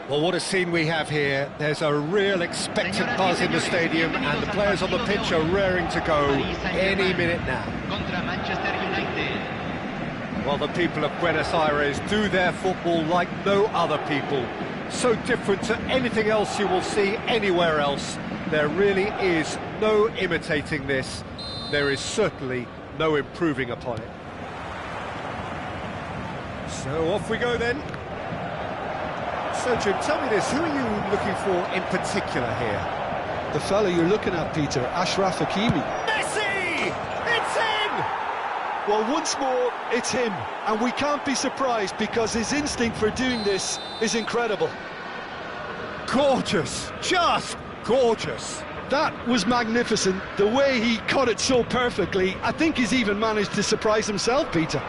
Well, what a scene we have here. There's a real expectant buzz in the stadium, and the players on the pitch are raring to go any minute now. Well, the people of Buenos Aires do their football like no other people. So different to anything else you will see anywhere else. There really is no imitating this. There is certainly no improving upon it. So off we go then. So Jim, tell me this, who are you looking for in particular here? The fella you're looking at, Peter, Ashraf Hakimi. Messi! It's him! Well, once more, it's him. And we can't be surprised because his instinct for doing this is incredible. Gorgeous! Just gorgeous! That was magnificent. The way he cut it so perfectly, I think he's even managed to surprise himself, Peter.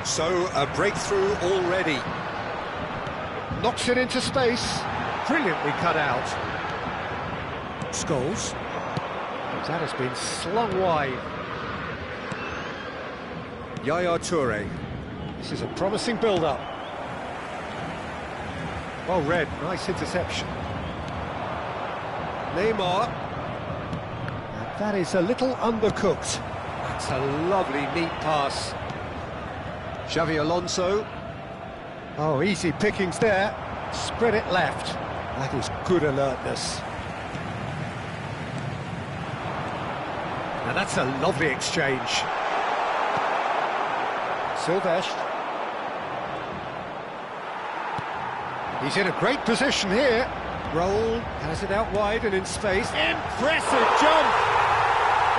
So, a breakthrough already. Knocks it into space. Brilliantly cut out. Scholes. That has been slung wide. Yaya Toure. This is a promising build-up. Well read, nice interception. Neymar. And that is a little undercooked. That's a lovely, neat pass. Xavi Alonso. Oh, easy pickings there. Spread it left. That is good alertness. Now that's a lovely exchange. Silvestre. He's in a great position here. Raul has it out wide and in space. Impressive jump!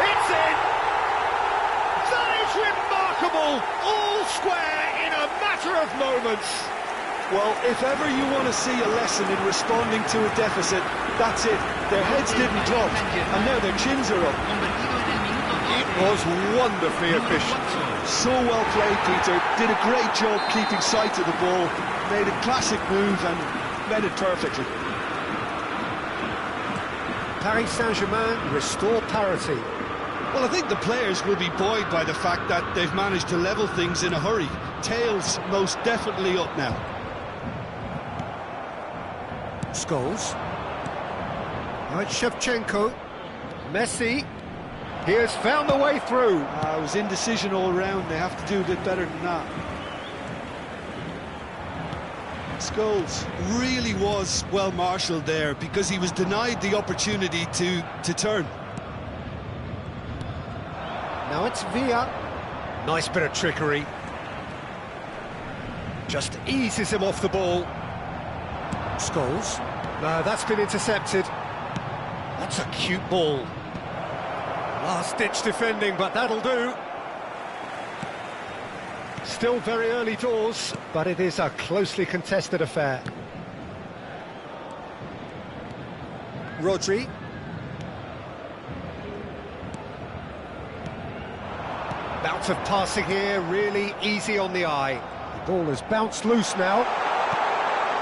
It's in! That is remarkable! All square in a matter of moments. Well, if ever you want to see a lesson in responding to a deficit, that's it. Their heads didn't drop, and now their chins are up. It was wonderfully efficient. So well played, Peter. Did a great job keeping sight of the ball. Made a classic move and read it perfectly. Paris Saint-Germain restore parity. Well, I think the players will be buoyed by the fact that they've managed to level things in a hurry. Tails most definitely up now. Scholes. Now it's Shevchenko. Messi. He has found the way through. It was indecision all round. They have to do a bit better than that. Scholes really was well marshalled there because he was denied the opportunity to turn. Now it's Villa. Nice bit of trickery. Just eases him off the ball. Scholes. No, that's been intercepted. That's a cute ball. Last-ditch defending, but that'll do. Still very early doors, but it is a closely contested affair. Rodri. Bout of passing here, really easy on the eye. The ball has bounced loose now.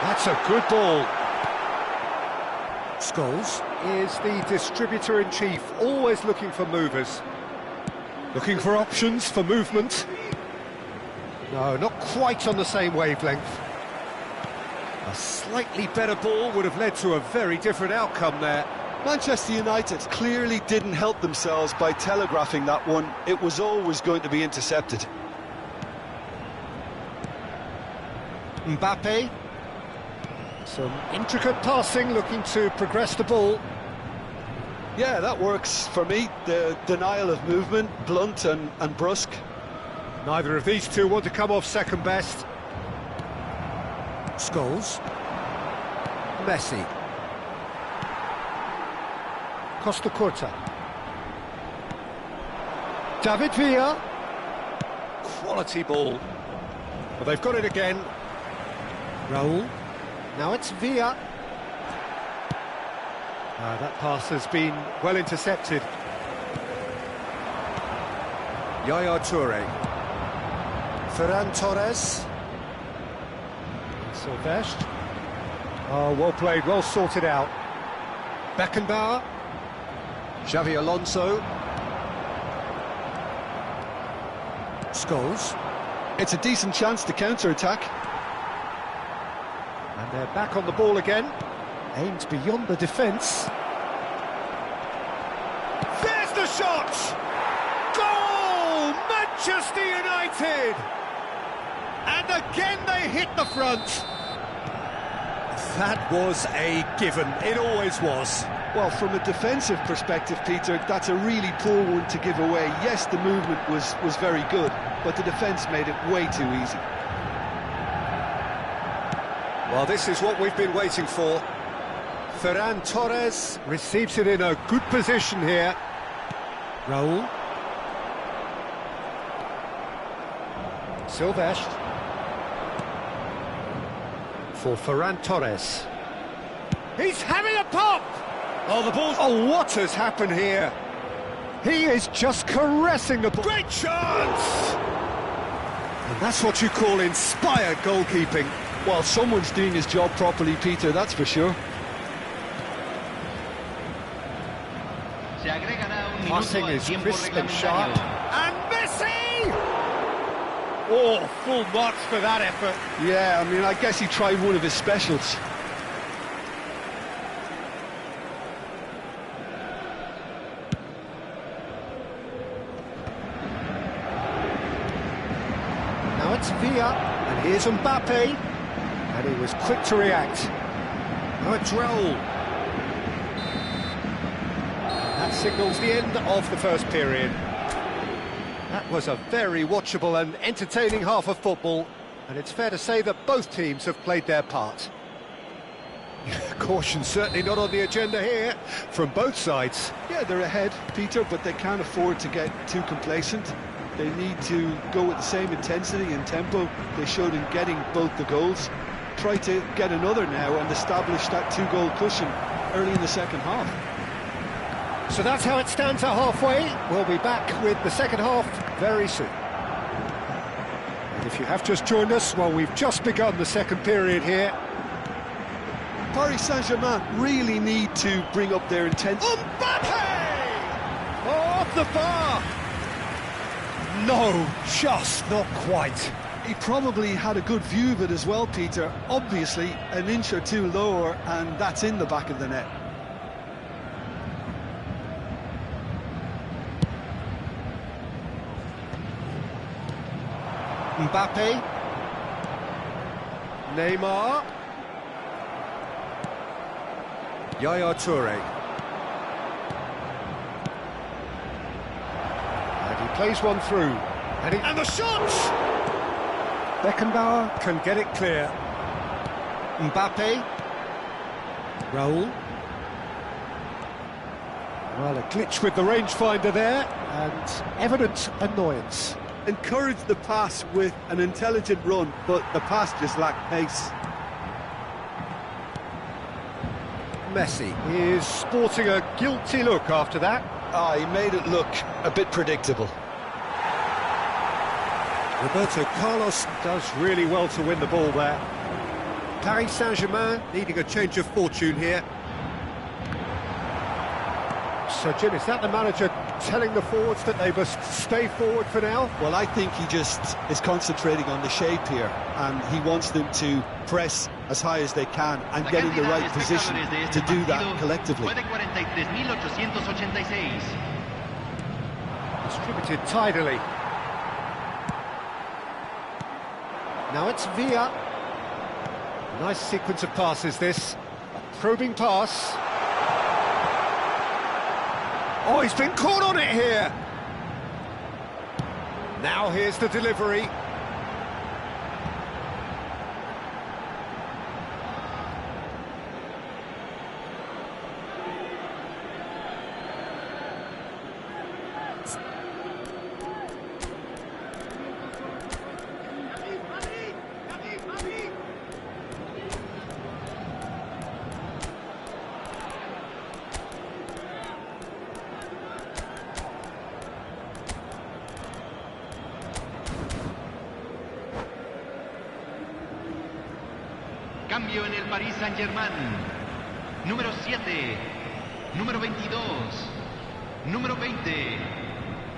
That's a good ball. Scholes is the distributor-in-chief, always looking for movers. Looking for options for movement. No, not quite on the same wavelength. A slightly better ball would have led to a very different outcome there. Manchester United clearly didn't help themselves by telegraphing that one. It was always going to be intercepted. Mbappe. Some intricate passing, looking to progress the ball. Yeah, that works for me. The denial of movement, blunt and brusque. Neither of these two want to come off second best. Scholes. Messi. Costa Curta. David Villa. Quality ball. Well, they've got it again. Raul. Now it's Villa. That pass has been well intercepted. Yaya Toure. Ferran Torres. Silvestre. Oh, well played, well sorted out. Beckenbauer. Xavi Alonso. Scholes. It's a decent chance to counter-attack. They're back on the ball again. Aimed beyond the defence. There's the shot! Goal! Manchester United! And again they hit the front. That was a given. It always was. Well, from a defensive perspective, Peter, that's a really poor one to give away. Yes, the movement was very good, but the defence made it way too easy. Well, this is what we've been waiting for. Ferran Torres receives it in a good position here. Raul. Silvestre. For Ferran Torres. He's having a pop! Oh, the ball... Oh, what has happened here? He is just caressing the ball. Great chance! And that's what you call inspired goalkeeping. Well, someone's doing his job properly, Peter, that's for sure. Passing is crisp and sharp. And Messi! Oh, full marks for that effort. Yeah, I mean, I guess he tried one of his specials. Now it's Villa, and here's Mbappe. And he was quick to react. Now it's Raul. That signals the end of the first period. That was a very watchable and entertaining half of football, and it's fair to say that both teams have played their part. Caution certainly not on the agenda here, from both sides. Yeah, they're ahead, Peter, but they can't afford to get too complacent. They need to go with the same intensity and tempo they showed in getting both the goals. Try to get another now and establish that two-goal cushion early in the second half. So that's how it stands at halfway. We'll be back with the second half very soon. And if you have just joined us, well, we've just begun the second period here. Paris Saint-Germain really need to bring up their intensity. Mbappe! Off the bar! No, just not quite. He probably had a good view of it as well, Peter. Obviously, an inch or two lower, and that's in the back of the net. Mbappe. Neymar. Yaya Toure. And he plays one through. And the shot! Beckenbauer can get it clear. Mbappe. Raul. Well, a glitch with the rangefinder there, and evident annoyance. Encouraged the pass with an intelligent run, but the pass just lacked pace. Messi is sporting a guilty look after that. He made it look a bit predictable. Roberto Carlos does really well to win the ball there. Paris Saint-Germain needing a change of fortune here. So, Jim, is that the manager telling the forwards that they must stay forward for now? Well, I think he just is concentrating on the shape here, and he wants them to press as high as they can and get in the right position to do that collectively. Distributed tidily. Now it's Villa. Nice sequence of passes, this. A probing pass. Oh, he's been caught on it here. Now here's the delivery. Cambio en el Paris Saint-Germain. Número 7, número 22, número 20,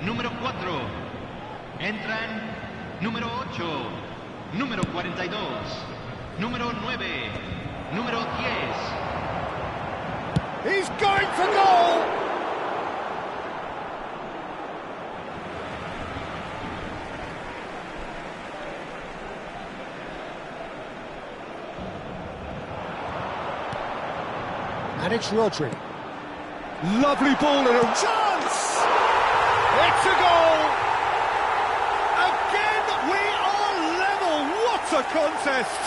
número 4. Entran número 8, número 42, número 9, número 10. He's going for goal! And it's Rodri. Lovely ball and a chance! It's a goal! Again, we are level! What a contest!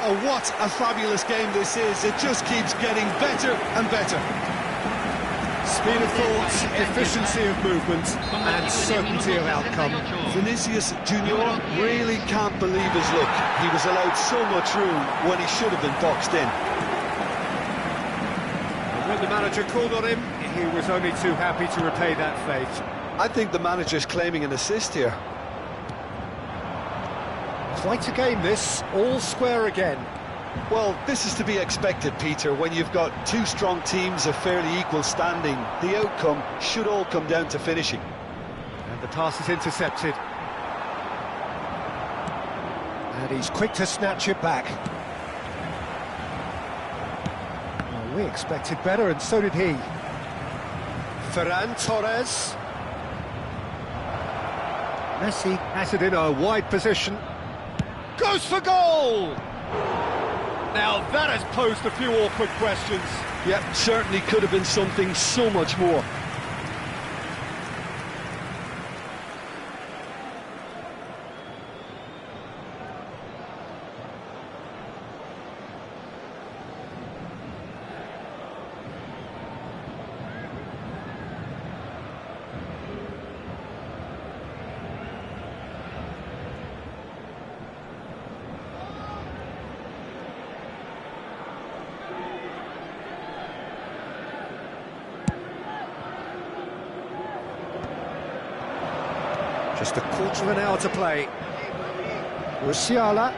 Oh, what a fabulous game this is. It just keeps getting better and better. Speed of thought, efficiency of movement, and certainty of outcome. Vinicius Junior really can't believe his luck. He was allowed so much room when he should have been boxed in. When the manager called on him, he was only too happy to repay that fate. I think the manager's claiming an assist here. Quite a game this, all square again. Well, this is to be expected, Peter. When you've got two strong teams of fairly equal standing, the outcome should all come down to finishing. And the pass is intercepted. And he's quick to snatch it back. Well, we expected better, and so did he. Ferran Torres. Messi has it in a wide position. Goes for goal! Now that has posed a few awkward questions. Yep, certainly could have been something so much more. Just a quarter of an hour to play. Musiala.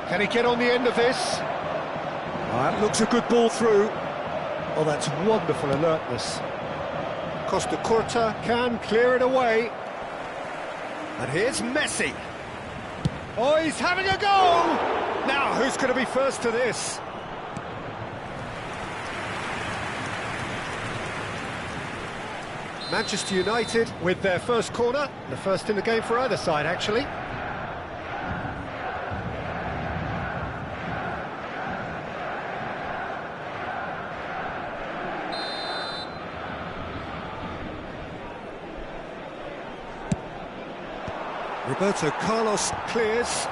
Can he get on the end of this? That looks a good ball through. Oh, that's wonderful alertness. Costa Curta can clear it away. And here's Messi. Oh, he's having a go! Now, who's going to be first to this? Manchester United with their first corner, the first in the game for either side, actually. Roberto Carlos clears.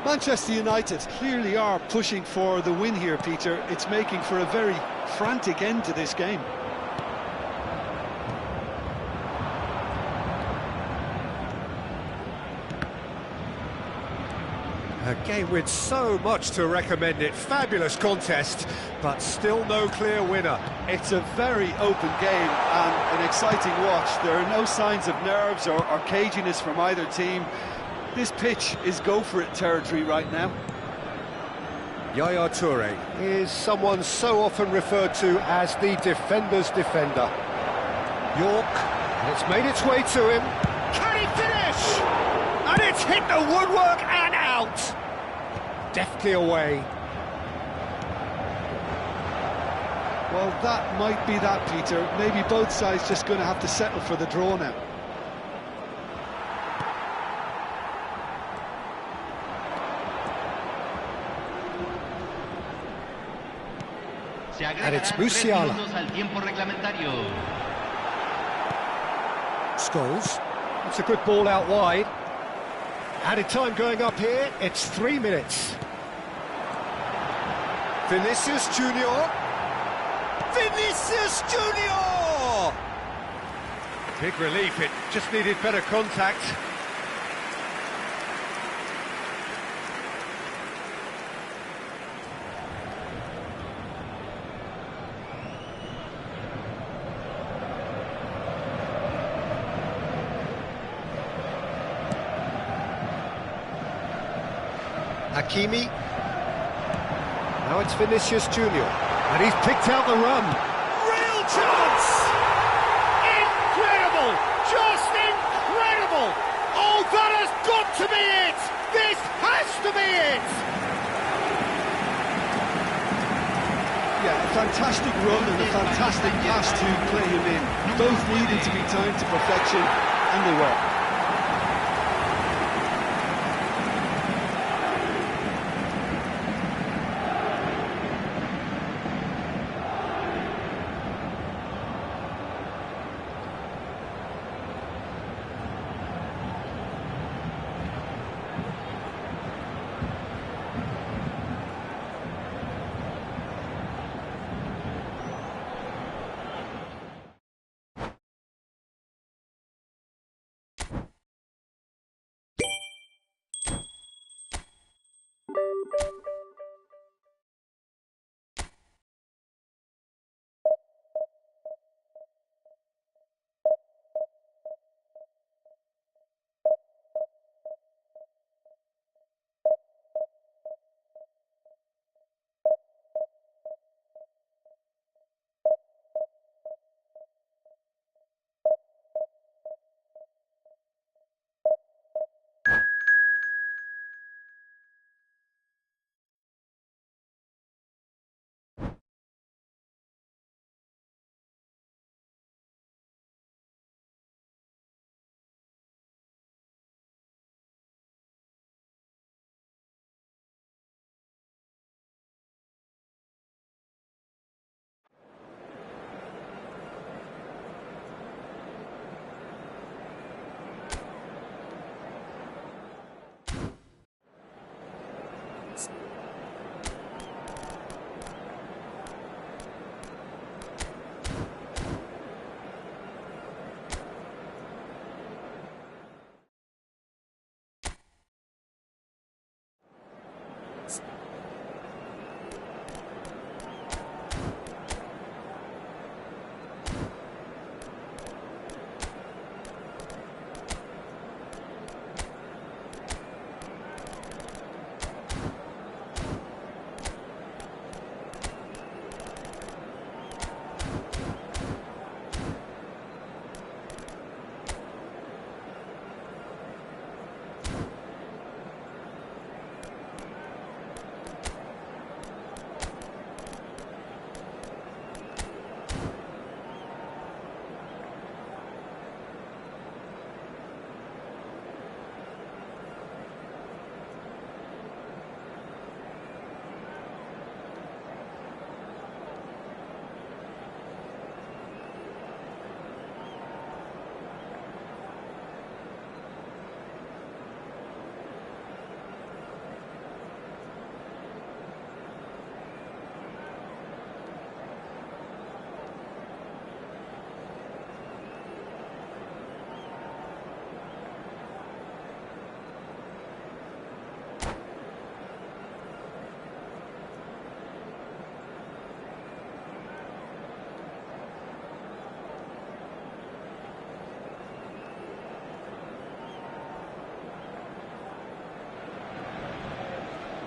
Manchester United clearly are pushing for the win here, Peter. It's making for a very frantic end to this game. A game with so much to recommend it. Fabulous contest, but still no clear winner. It's a very open game and an exciting watch. There are no signs of nerves or caginess from either team. This pitch is go-for-it territory right now. Yaya Toure is someone so often referred to as the defender's defender. York, and it's made its way to him. Can he finish? And it's hit the woodwork and out. Deftly away. Well, that might be that, Peter. Maybe both sides just going to have to settle for the draw now. And it's Musiala. Scholes. It's a good ball out wide. Added time going up here, it's 3 minutes. Vinicius Junior. Vinicius Junior! Big relief, it just needed better contact. Hakimi. Now it's Vinicius Junior. And he's picked out the run. Real chance! Incredible! Just incredible! Oh, that has got to be it! This has to be it! Yeah, a fantastic run and a fantastic pass to play him in. Both needed to be timed to perfection, and they were.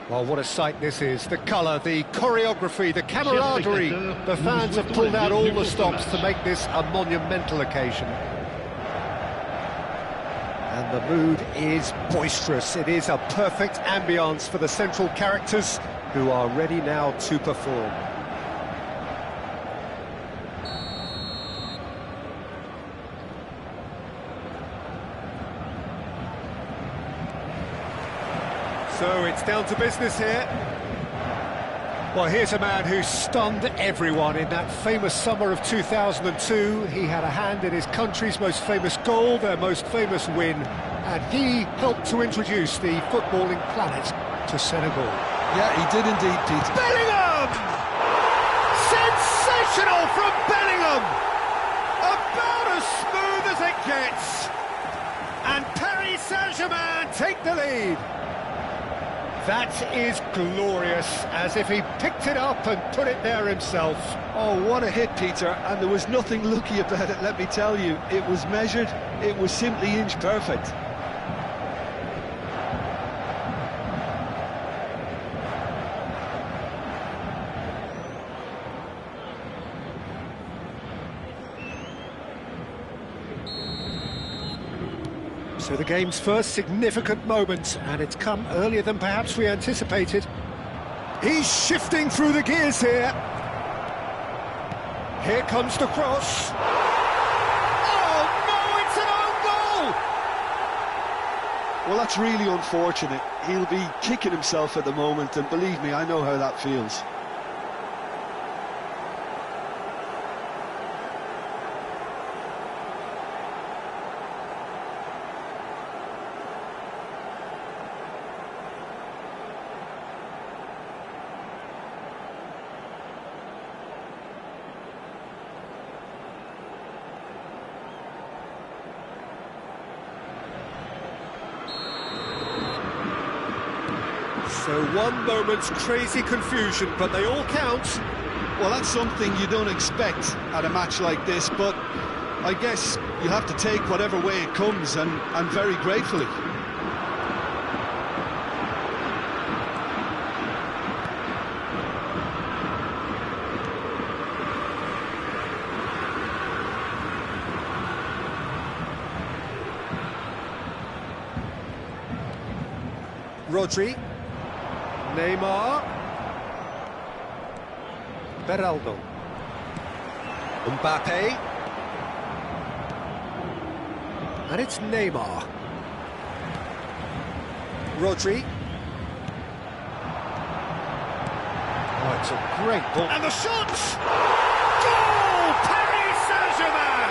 Well, what a sight this is. The colour, the choreography, the camaraderie. The fans have pulled out all the stops to make this a monumental occasion. And the mood is boisterous. It is a perfect ambience for the central characters who are ready now to perform. So it's down to business here. Well, here's a man who stunned everyone in that famous summer of 2002. He had a hand in his country's most famous goal, their most famous win, and he helped to introduce the footballing planet to Senegal. Yeah, he did indeed, Pete. Bellingham! Sensational from Bellingham! About as smooth as it gets. And Paris Saint-Germain take the lead. That is glorious, as if he picked it up and put it there himself. Oh, what a hit, Peter, and there was nothing lucky about it, let me tell you. It was measured, it was simply inch perfect. So the game's first significant moment, and it's come earlier than perhaps we anticipated. He's shifting through the gears here. Here comes the cross. Oh no, it's an own goal! Well, that's really unfortunate. He'll be kicking himself at the moment, and believe me, I know how that feels. So one moment's crazy confusion, but they all count. Well, that's something you don't expect at a match like this, but I guess you have to take whatever way it comes, and very gratefully. Rodri, Neymar, Beraldo, Mbappe, and it's Neymar. Rodri. Oh, it's a great ball. And the shots! Goal! Paris Saint-Germain!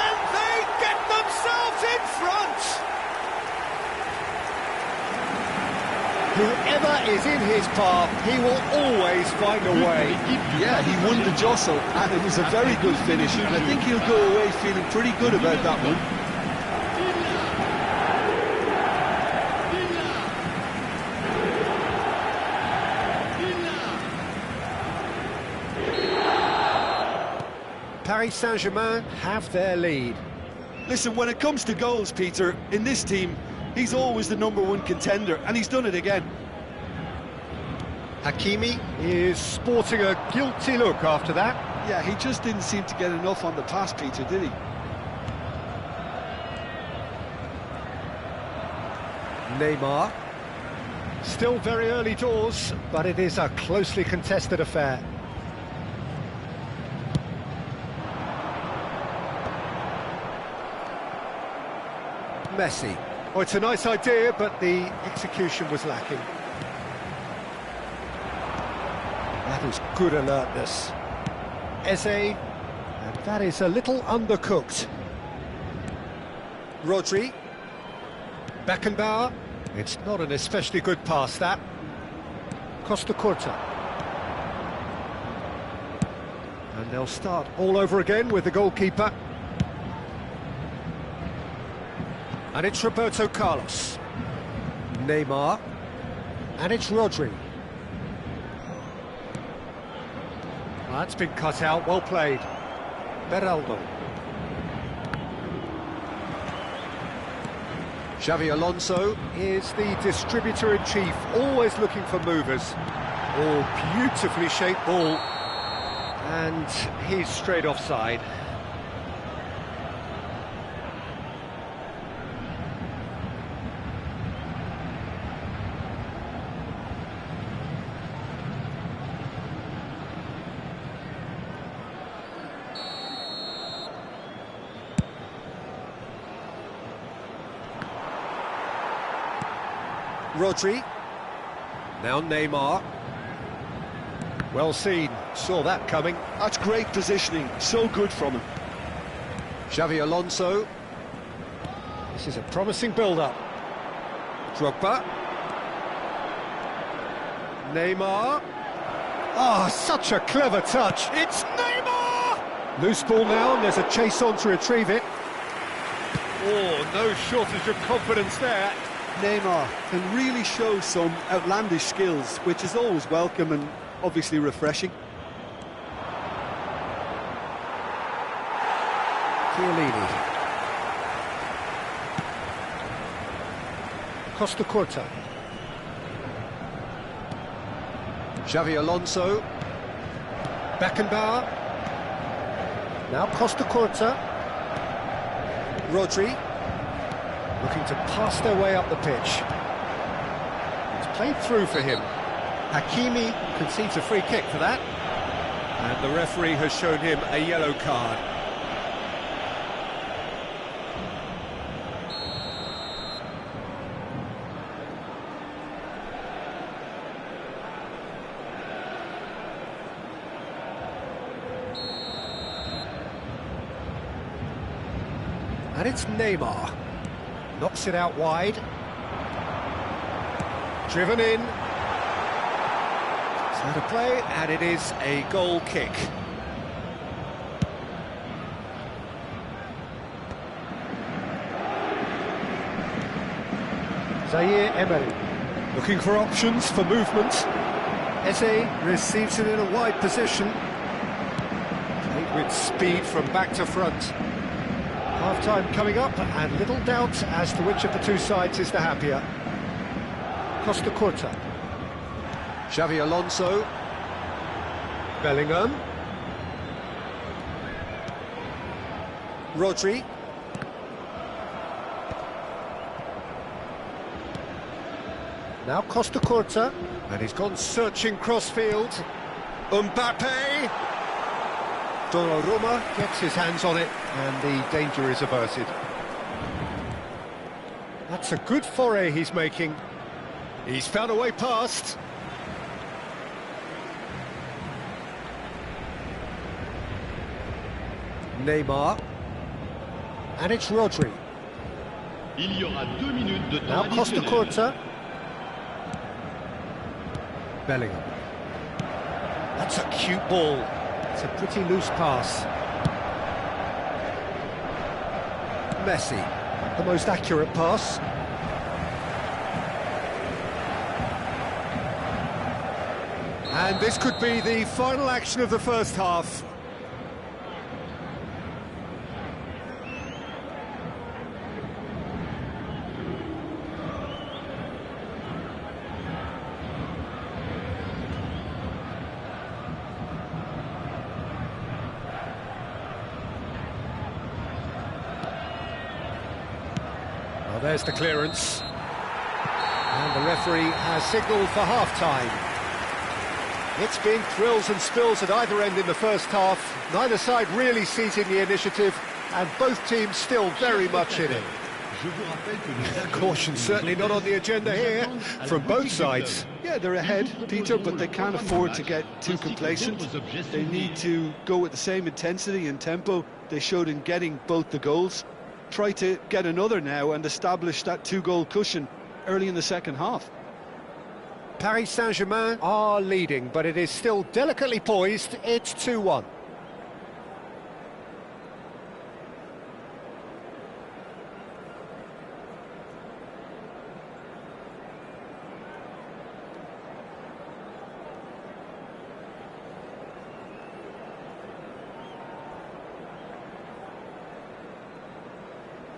And they get themselves in front! Whoever is in his path, he will always find a way. Yeah, he won the jostle, and it was a very good finish, and I think he'll go away feeling pretty good about that one. Paris Saint-Germain have their lead. Listen, when it comes to goals, Peter, in this team, he's always the #1 contender, and he's done it again. Hakimi is sporting a guilty look after that. Yeah, he just didn't seem to get enough on the pass, Peter, did he? Neymar. Still very early doors, but it is a closely contested affair. Messi. Oh, it's a nice idea, but the execution was lacking. That is good alertness. Eze, and that is a little undercooked. Rodri. Beckenbauer. It's not an especially good pass, that. Costa Curta. And they'll start all over again with the goalkeeper. And it's Roberto Carlos. Neymar. And it's Rodri. Well, that's been cut out, well played. Beraldo. Xavi Alonso is the distributor-in-chief, always looking for movers. Oh, beautifully shaped ball. And he's straight offside. Rodri. Now Neymar. Well seen, saw that coming. That's great positioning, so good from him. Xavi Alonso. This is a promising build-up. Drogba. Neymar. Oh, such a clever touch. It's Neymar! Loose ball now, and there's a chase on to retrieve it. Oh, no shortage of confidence there. Neymar can really show some outlandish skills, which is always welcome and obviously refreshing. Chiellini. Costa Curta. Xavi Alonso. Beckenbauer. Now Costa Curta. Rodri. Looking to pass their way up the pitch. It's played through for him. Hakimi concedes a free kick for that. And the referee has shown him a yellow card. And it's Neymar. Knocks it out wide. Driven in. It's a play, and it is a goal kick. Zaire Emery. Looking for options for movement. Eze receives it in a wide position. Played with speed from back to front. Half-time coming up, and little doubt as to which of the two sides is the happier. Costa Curta. Xavi Alonso. Bellingham. Rodri. Now Costa Curta, and he's gone searching crossfield. Mbappe. Donnarumma gets his hands on it, and the danger is averted. That's a good foray he's making. He's found a way past. Neymar. And it's Rodri. Il y aura 2 minutes de temps Now Costa additionnel. Curta. Bellingham. That's a cute ball. It's a pretty loose pass. Messi, the most accurate pass. And this could be the final action of the first half. Well, there's the clearance. And the referee has signalled for half-time. It's been thrills and spills at either end in the first half. Neither side really seizing the initiative, and both teams still very much in it. Caution certainly not on the agenda here from both sides. Yeah, they're ahead, Peter, but they can't afford to get too complacent. They need to go with the same intensity and tempo they showed in getting both the goals. Try to get another now and establish that two-goal cushion early in the second half. Paris Saint-Germain are leading, but it is still delicately poised. It's 2-1.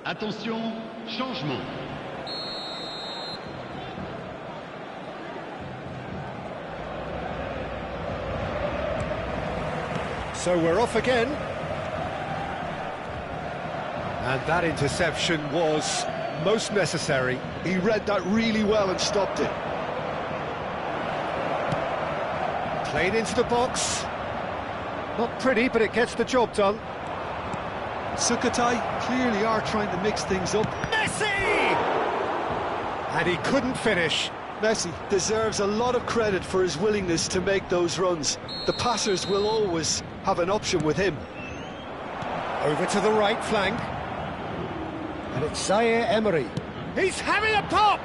Attention, changement. So we're off again. And that interception was most necessary. He read that really well and stopped it. Played into the box. Not pretty, but it gets the job done. Sukhothai clearly are trying to mix things up. Messi! And he couldn't finish. Messi deserves a lot of credit for his willingness to make those runs. The passers will always have an option with him. Over to the right flank. And it's Zaire Emery. He's having a pop!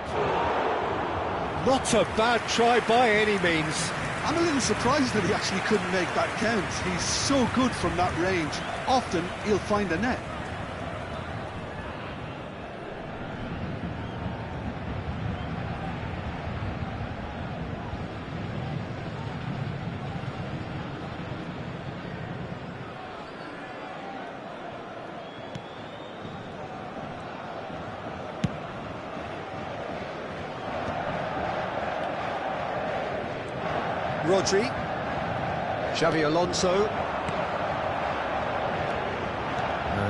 Not a bad try by any means. I'm a little surprised that he actually couldn't make that count. He's so good from that range. Often he'll find a net. Rodri. Xavi Alonso.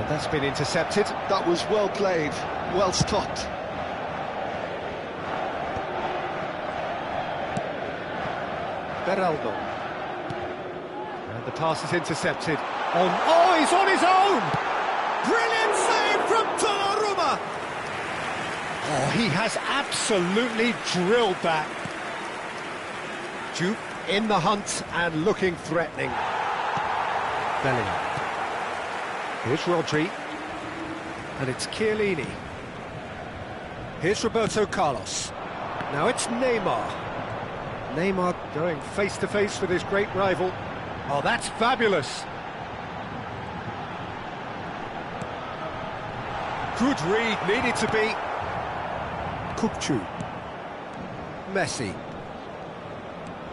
That's been intercepted. That was well played, well stopped. Beraldo. And the pass is intercepted. Oh, he's on his own! Brilliant save from Donnarumma! Oh, he has absolutely drilled that. Jupe in the hunt and looking threatening. Bellingham. Here's Rodri. And it's Chiellini. Here's Roberto Carlos. Now it's Neymar. Neymar going face-to-face with his great rival. Oh, that's fabulous. Good read, needed to be. Kupchu. Messi.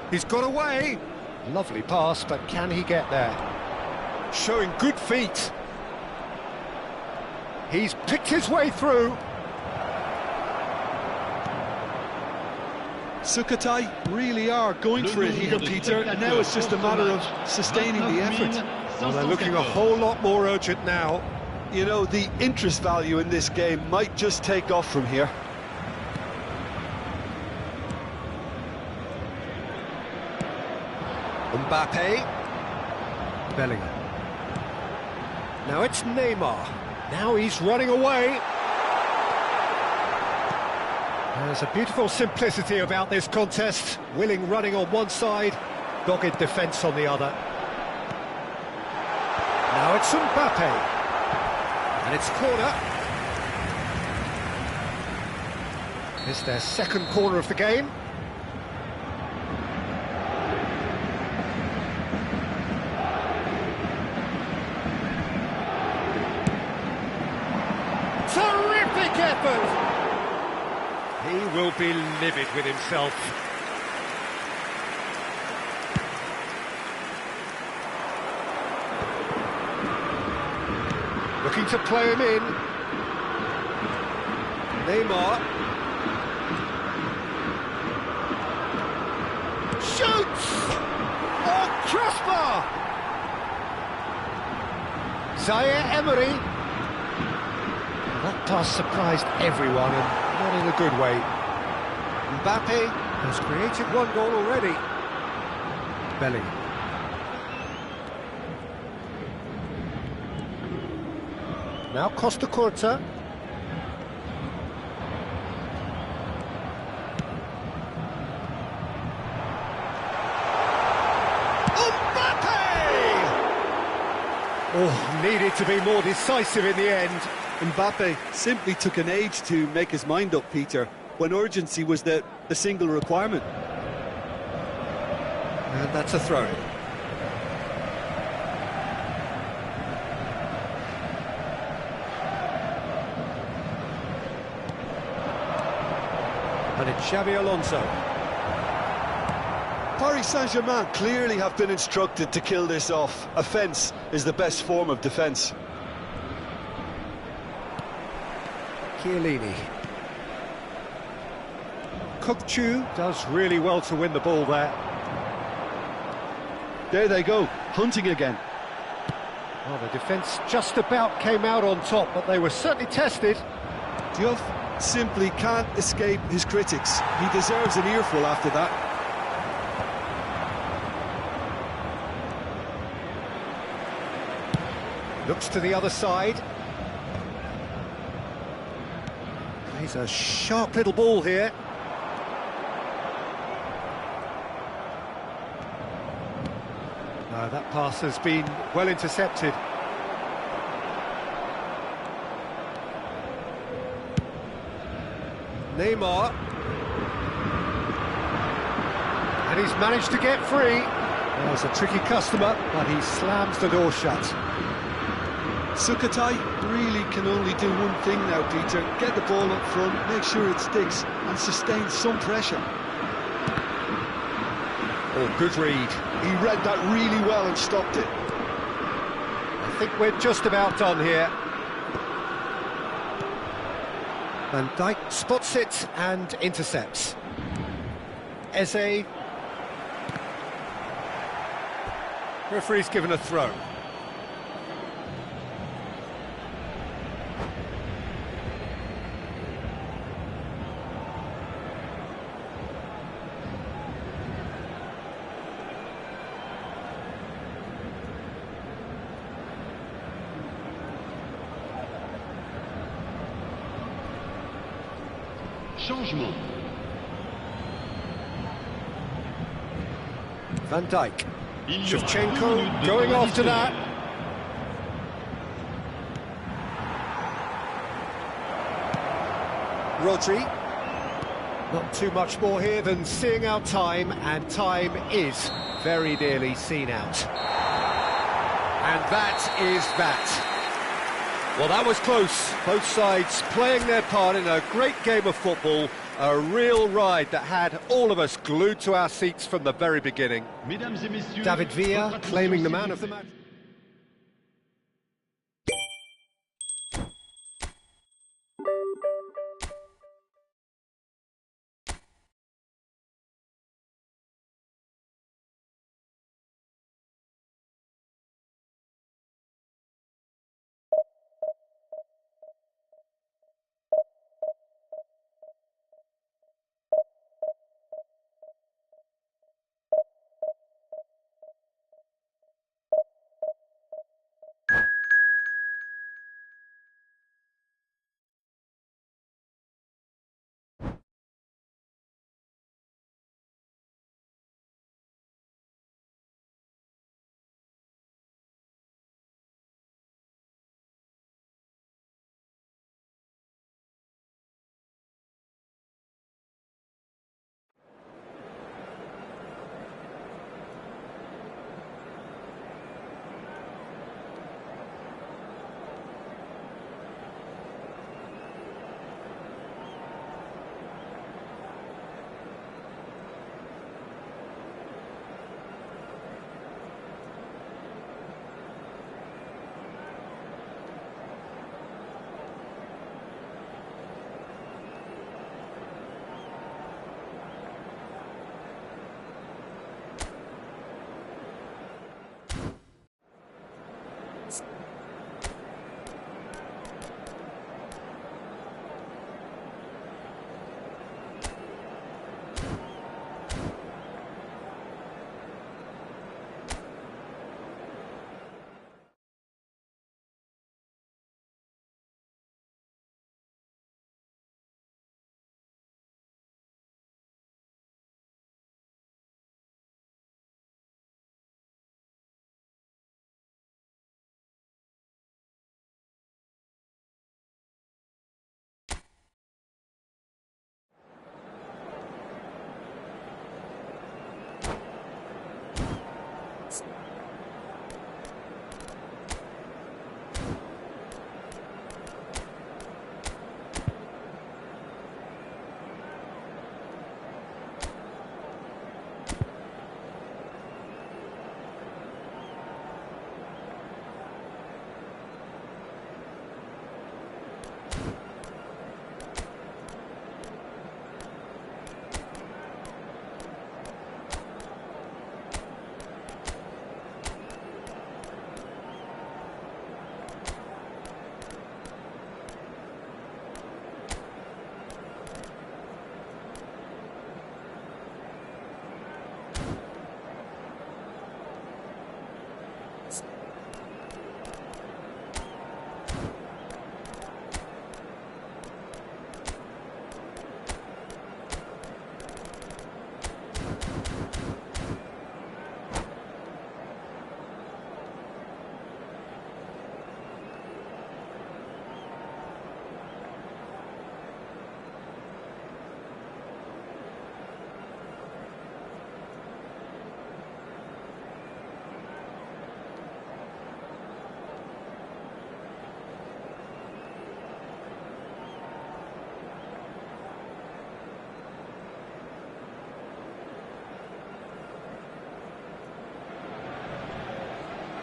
He's got away. Lovely pass, but can he get there? Showing good feet. He's picked his way through. Sukhothai really are going for it here, Peter, and now it's just a matter of sustaining the effort. Well, they're looking a whole lot more urgent now. You know, the interest value in this game might just take off from here. Mbappe. Bellingham. Now it's Neymar. Now he's running away. There's a beautiful simplicity about this contest. Willing running on one side, dogged defence on the other. Now it's Mbappe. And it's corner. It's their second corner of the game. Terrific effort! He will be livid with himself. Looking to play him in. Neymar. Shoots! Oh, crossbar! Zaire Emery. That pass surprised everyone, and not in a good way. Mbappe has created one goal already. Bellingham. Now Costa Curta. Mbappe! Oh, needed to be more decisive in the end. Mbappe simply took an age to make his mind up, Peter, when urgency was the single requirement. And that's a throw-in. And it's Xabi Alonso. Paris Saint-Germain clearly have been instructed to kill this off. Offence is the best form of defence. Chiellini. Kupchu does really well to win the ball there. There they go, hunting again. Well, the defence just about came out on top, but they were certainly tested. Diouf simply can't escape his critics. He deserves an earful after that. Looks to the other side. He's a sharp little ball here. No, that pass has been well intercepted. Neymar. And he's managed to get free. Well, it's a tricky customer, but he slams the door shut. Sukhothai really can only do one thing now, Peter. Get the ball up front, make sure it sticks, and sustain some pressure. Oh, good read. He read that really well and stopped it. I think we're just about done here. Van Dijk spots it and intercepts. Eze. Referee's given a throw. Changement. Van Dijk. Il y aura 2 Shevchenko minutes de going temps after that. additionnel. Rodri. Not too much more here than seeing out time, and time is very nearly seen out. And that is that. Well, that was close. Both sides playing their part in a great game of football, a real ride that had all of us glued to our seats from the very beginning. Mesdames et messieurs, David Villa votre claiming the attention, man s'il of the vous plaît. match.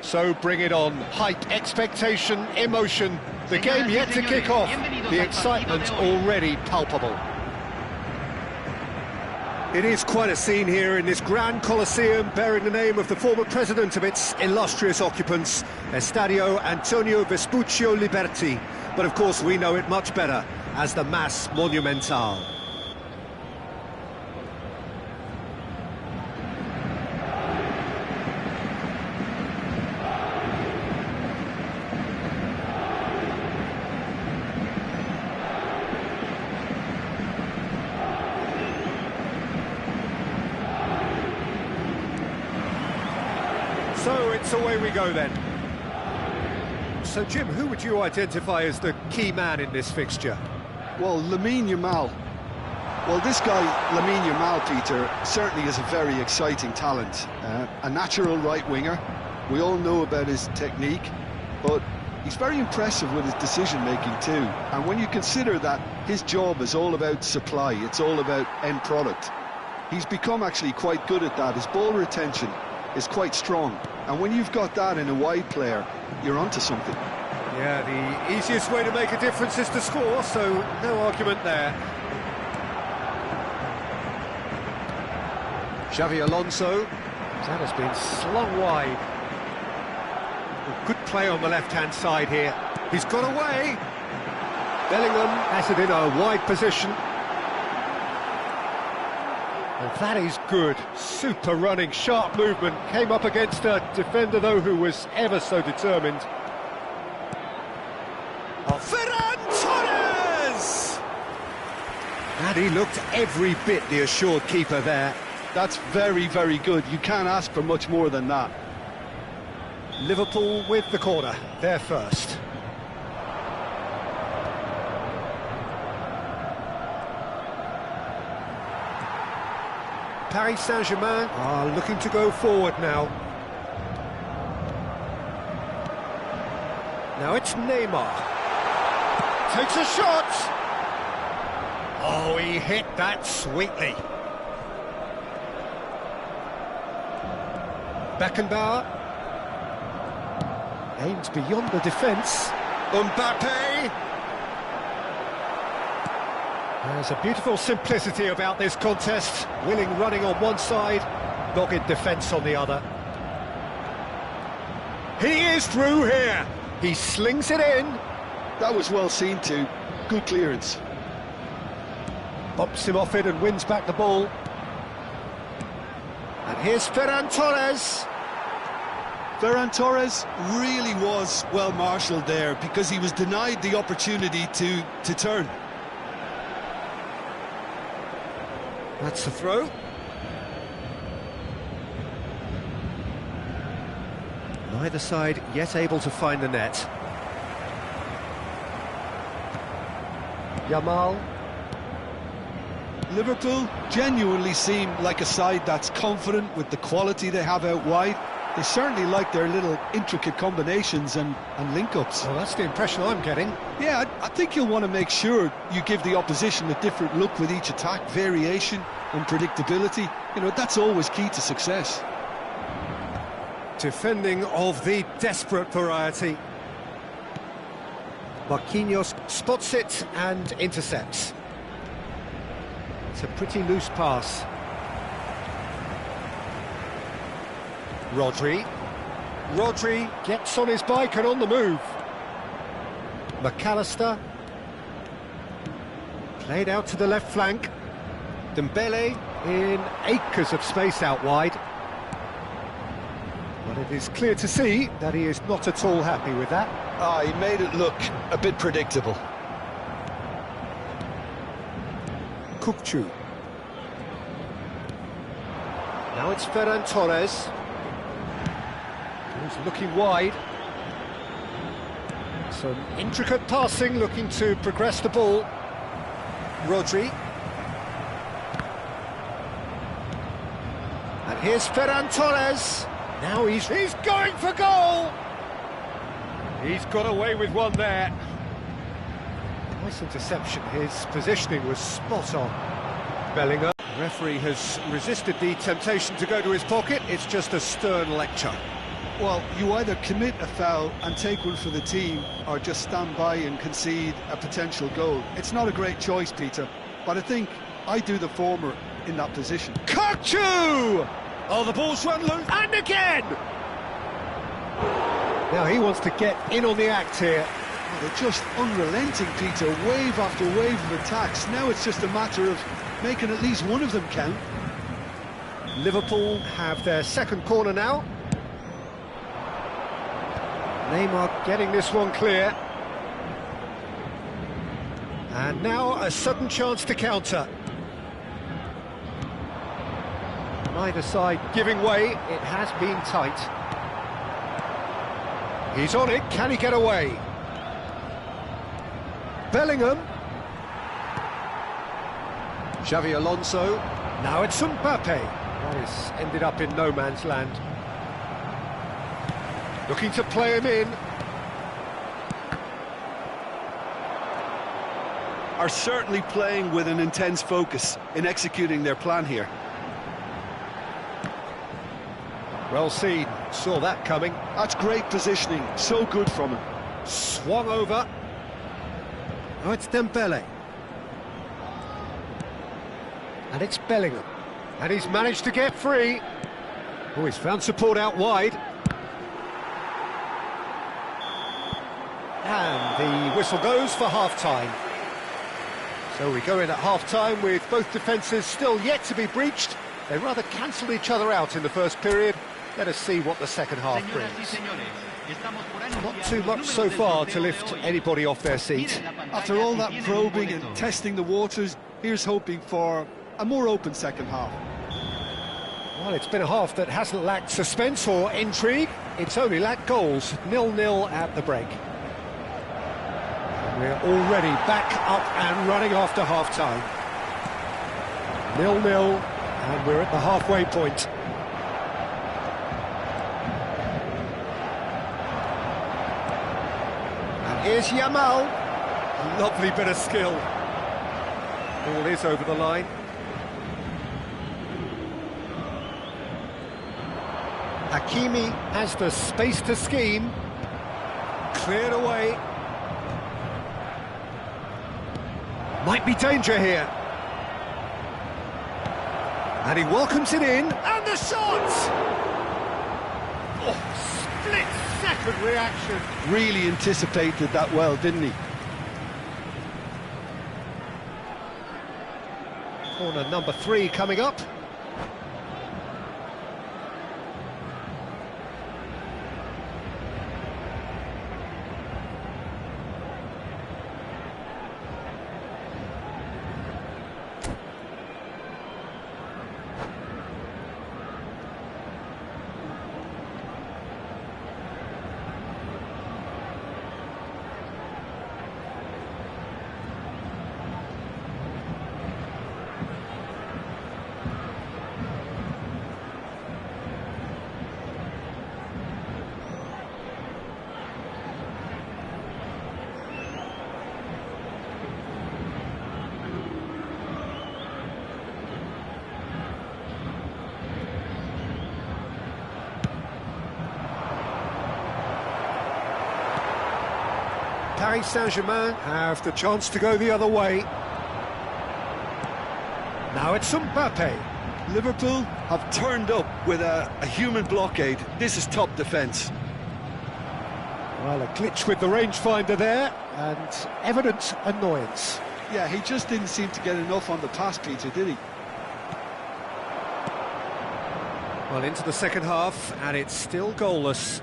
So bring it on. Hype, expectation, emotion. The game yet to kick off. The excitement already palpable. It is quite a scene here in this grand Colosseum, bearing the name of the former president of its illustrious occupants, Estadio Antonio Vespuccio Liberti. But of course we know it much better as the Mas Monumental. So it's away we go then. So Jim, who would you identify as the key man in this fixture? Well, Lamine Yamal. Well, this guy, Lamine Yamal, Peter, certainly is a very exciting talent. A natural right winger. We all know about his technique, but he's very impressive with his decision-making too. And when you consider that his job is all about supply, it's all about end product, he's become actually quite good at that. His ball retention is quite strong. And when you've got that in a wide player, you're onto something. Yeah, the easiest way to make a difference is to score, so no argument there. Xavi Alonso, that has been slung wide. Good play on the left-hand side here. He's got away. Bellingham has it in a wide position. And that is good. Super running, sharp movement. Came up against a defender, though, who was ever so determined. Ferran Torres! And he looked every bit the assured keeper there. That's very, very good. You can't ask for much more than that. Liverpool with the corner, they're first. Paris Saint-Germain are looking to go forward now. Now it's Neymar. Takes a shot! Oh, he hit that sweetly. Beckenbauer. Aims beyond the defence. Mbappe! There's a beautiful simplicity about this contest. Willing running on one side, dogged defence on the other. He is through here. He slings it in. That was well seen too. Good clearance. Bumps him off it and wins back the ball. And here's Ferran Torres. Ferran Torres really was well marshalled there because he was denied the opportunity to turn. That's the throw. Neither side yet able to find the net. Yamal. Liverpool genuinely seem like a side that's confident with the quality they have out wide. They certainly like their little intricate combinations and link-ups. Well, that's the impression I'm getting. Yeah, I think you'll want to make sure you give the opposition a different look with each attack. Variation, unpredictability, you know, that's always key to success. Defending of the desperate variety. Marquinhos spots it and intercepts. It's a pretty loose pass. Rodri gets on his bike and on the move. McAllister. Played out to the left flank. Dembele in acres of space out wide. But it is clear to see that he is not at all happy with that. He made it look a bit predictable. Kukçu. Now it's Ferran Torres. He's looking wide. Some intricate passing, looking to progress the ball. Rodri. And here's Ferran Torres. Now he's going for goal! He's got away with one there. Nice interception. His positioning was spot on. Bellingham. The referee has resisted the temptation to go to his pocket. It's just a stern lecture. Well, you either commit a foul and take one for the team, or just stand by and concede a potential goal. It's not a great choice, Peter, but I think I do the former in that position. Kukçu! Oh, the ball's run loose, and again! Now he wants to get in on the act here. Oh, they're just unrelenting, Peter, wave after wave of attacks. Now it's just a matter of making at least one of them count. Liverpool have their second corner now. Neymar getting this one clear. And now a sudden chance to counter. Neither side giving way, it has been tight. He's on it, can he get away? Bellingham. Xavi Alonso. Now it's Mbappe. That has ended up in no man's land. Looking to play him in. Are certainly playing with an intense focus in executing their plan here. Well seen, saw that coming. That's great positioning, so good from him. Swung over. Now it's Dembele. And it's Bellingham. And he's managed to get free. Oh, he's found support out wide. And the whistle goes for half-time. So we go in at half-time with both defences still yet to be breached. They rather cancelled each other out in the first period. Let us see what the second half brings. Not too much so far to lift anybody off their seat. After all that probing and testing the waters, here's hoping for a more open second half. Well, it's been a half that hasn't lacked suspense or intrigue. It's only lacked goals. 0-0 at the break. We're already back up and running after half-time. 0-0, and we're at the halfway point. And here's Yamal. Lovely bit of skill. Ball is over the line. Hakimi has the space to scheme. Cleared away. Might be danger here. And he welcomes it in. And the shot! Oh, split-second reaction. Really anticipated that well, didn't he? Corner number 3 coming up. Paris Saint-Germain have the chance to go the other way. Now it's Mbappe. Liverpool have turned up with a human blockade. This is top defence. Well, a glitch with the rangefinder there, and evident annoyance. Yeah, he just didn't seem to get enough on the pass, Peter, did he? Well, into the second half, and it's still goalless.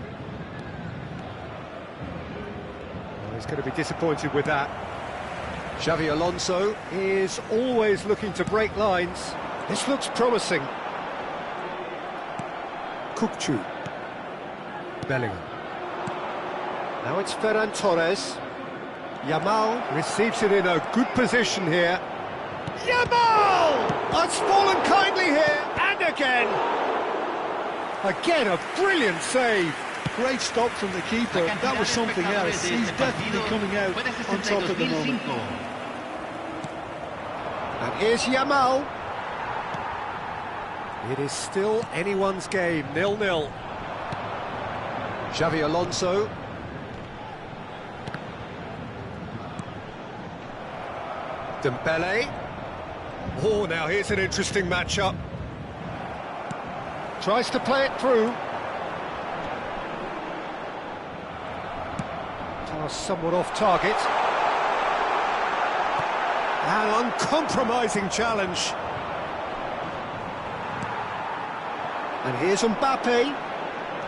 He's going to be disappointed with that. Xavi Alonso is always looking to break lines. This looks promising. Kukçu. Bellingham. Now it's Ferran Torres. Yamal receives it in a good position here. Yamal! That's fallen kindly here, and again. Again, a brilliant save. Great stop from the keeper. That was something else. He's definitely coming out on top at the moment. And here's Yamal. It is still anyone's game, 0-0. Xavi Alonso. Dembele. Oh, now here's an interesting matchup. Tries to play it through. Somewhat off target. An uncompromising challenge. And here's Mbappe.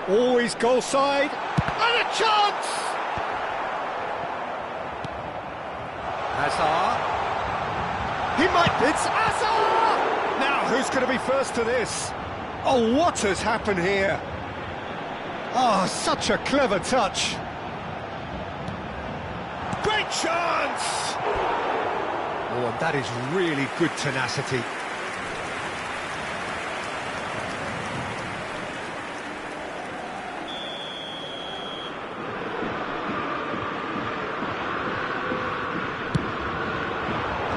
Always goal side. And a chance! Hazard. He might... It's Hazard! Now, who's going to be first to this? Oh, what has happened here? Oh, such a clever touch. Great chance! Oh, and that is really good tenacity.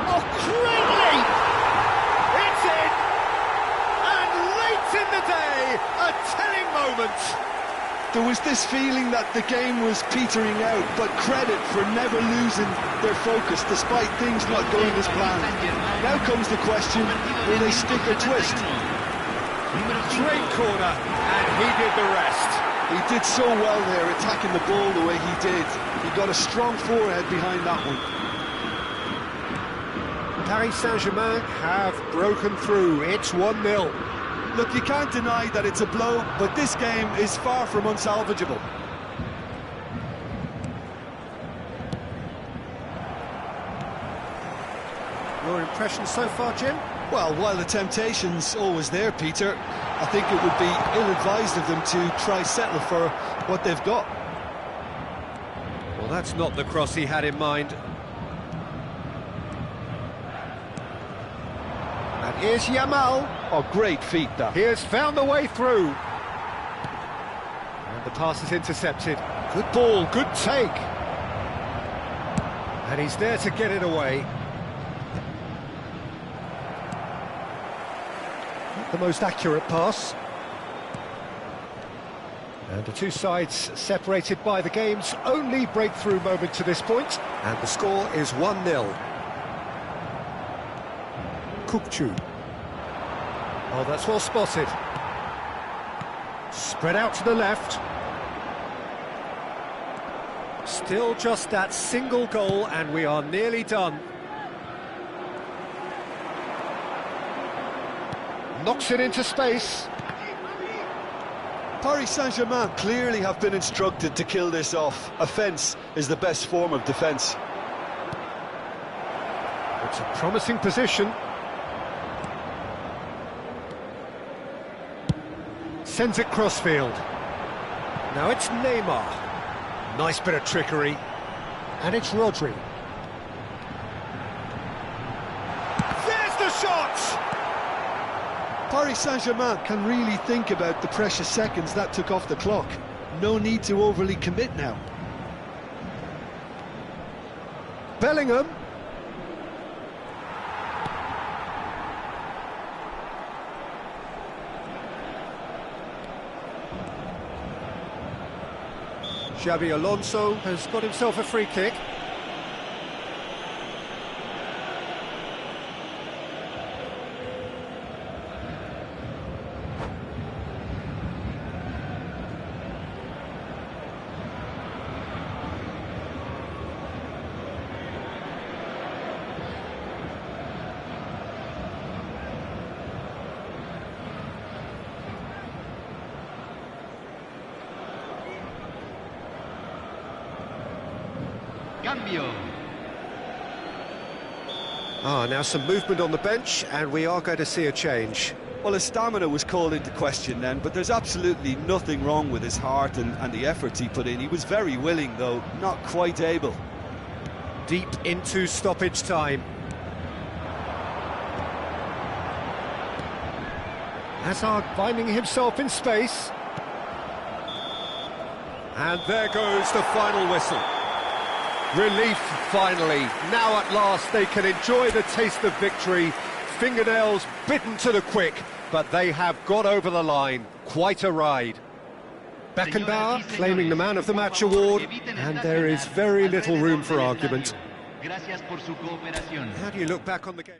Oh, great leap! It's in! And late in the day, a telling moment. There was this feeling that the game was petering out, but credit for never losing their focus despite things not going as planned. Now comes the question, will they stick or twist? Great corner, and he did the rest. He did so well there, attacking the ball the way he did. He got a strong forehead behind that one. Paris Saint-Germain have broken through. It's 1-0. Look, you can't deny that it's a blow, but this game is far from unsalvageable. Your impression so far, Jim? Well, while the temptation's always there, Peter, I think it would be ill-advised of them to try settle for what they've got. Well, that's not the cross he had in mind. And here's Yamal. Oh, great feat, that. He has found the way through. And the pass is intercepted. Good ball, good take. And he's there to get it away. Not the most accurate pass. And the two sides separated by the game's only breakthrough moment to this point. And the score is 1-0. Kukçu. Oh, that's well spotted. Spread out to the left. Still just that single goal, and we are nearly done. Knocks it into space. Paris Saint-Germain clearly have been instructed to kill this off. Offence is the best form of defence. It's a promising position. Sends it crossfield. Now it's Neymar. Nice bit of trickery. And it's Rodri. There's the shot! Paris Saint-Germain can really think about the precious seconds that took off the clock. No need to overly commit now. Bellingham. Xabi Alonso has got himself a free kick. Cambio. Now some movement on the bench, and we are going to see a change. Well, his stamina was called into question then, but there's absolutely nothing wrong with his heart and the efforts he put in. He was very willing, though not quite able. Deep into stoppage time. Hazard finding himself in space. And there goes the final whistle. Relief, finally. Now at last they can enjoy the taste of victory. Fingernails bitten to the quick, but they have got over the line. Quite a ride. Beckenbauer claiming the Man of the Match award, and there is very little room for argument. How do you look back on the game?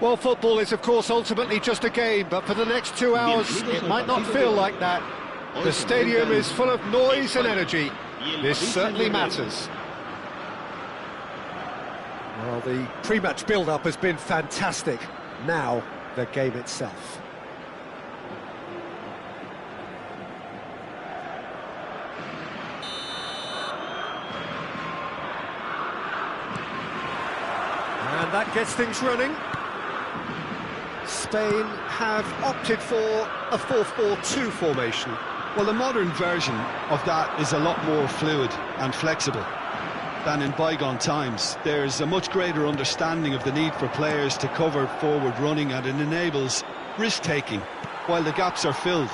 Well, football is, of course, ultimately just a game, but for the next 2 hours, it might not feel like that. The stadium is full of noise and energy. This certainly matters. Well, the pre-match build-up has been fantastic. Now, the game itself. And that gets things running. Spain have opted for a 4-4-2 formation. Well, the modern version of that is a lot more fluid and flexible than in bygone times. There's a much greater understanding of the need for players to cover forward running, and it enables risk-taking while the gaps are filled.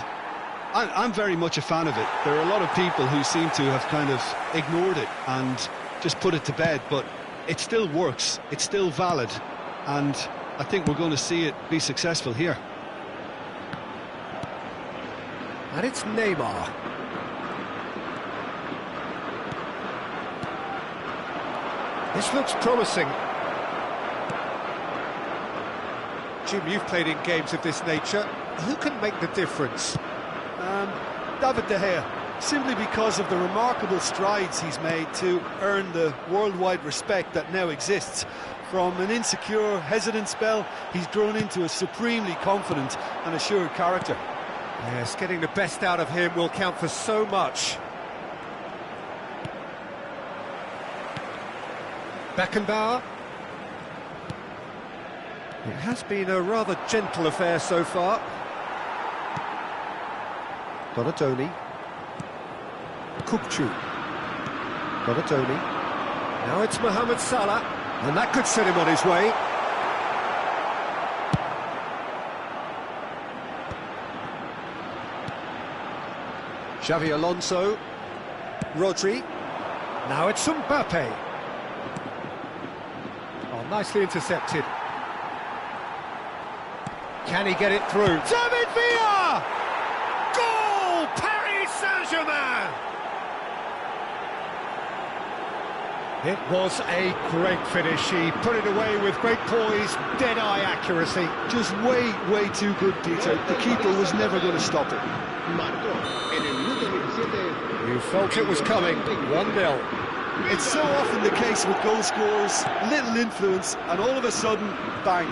I'm very much a fan of it. There are a lot of people who seem to have kind of ignored it and just put it to bed, but it still works, it's still valid, and I think we're going to see it be successful here. And it's Neymar. This looks promising. Jim, you've played in games of this nature. Who can make the difference? David De Gea, simply because of the remarkable strides he's made to earn the worldwide respect that now exists. From an insecure, hesitant spell, he's grown into a supremely confident and assured character. Yes, getting the best out of him will count for so much. Beckenbauer. It has been a rather gentle affair so far. Donatoni. Kukçu. Donatoni. Now it's Mohamed Salah, and that could set him on his way. Xavi Alonso. Rodri. Now it's Mbappe. Oh, nicely intercepted. Can he get it through? David Villa! Goal! Paris Saint-Germain! It was a great finish. He put it away with great poise, dead-eye accuracy. Just way too good, Peter. The keeper was never going to stop it. You felt it was coming. 1-0. It's so often the case with goal scorers, little influence, and all of a sudden, bang.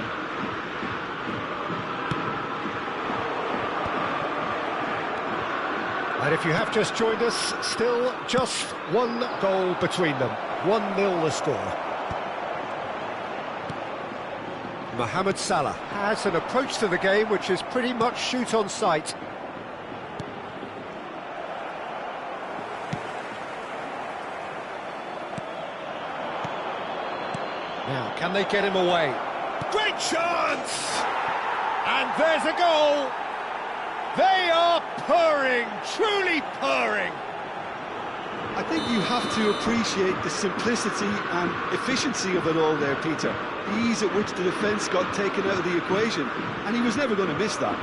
And if you have just joined us, still just one goal between them. 1-0 the score. Mohamed Salah has an approach to the game which is pretty much shoot on sight. Now, can they get him away? Great chance! And there's a goal! They are purring, truly purring! I think you have to appreciate the simplicity and efficiency of it all there, Peter. The ease at which the defence got taken out of the equation, and he was never going to miss that.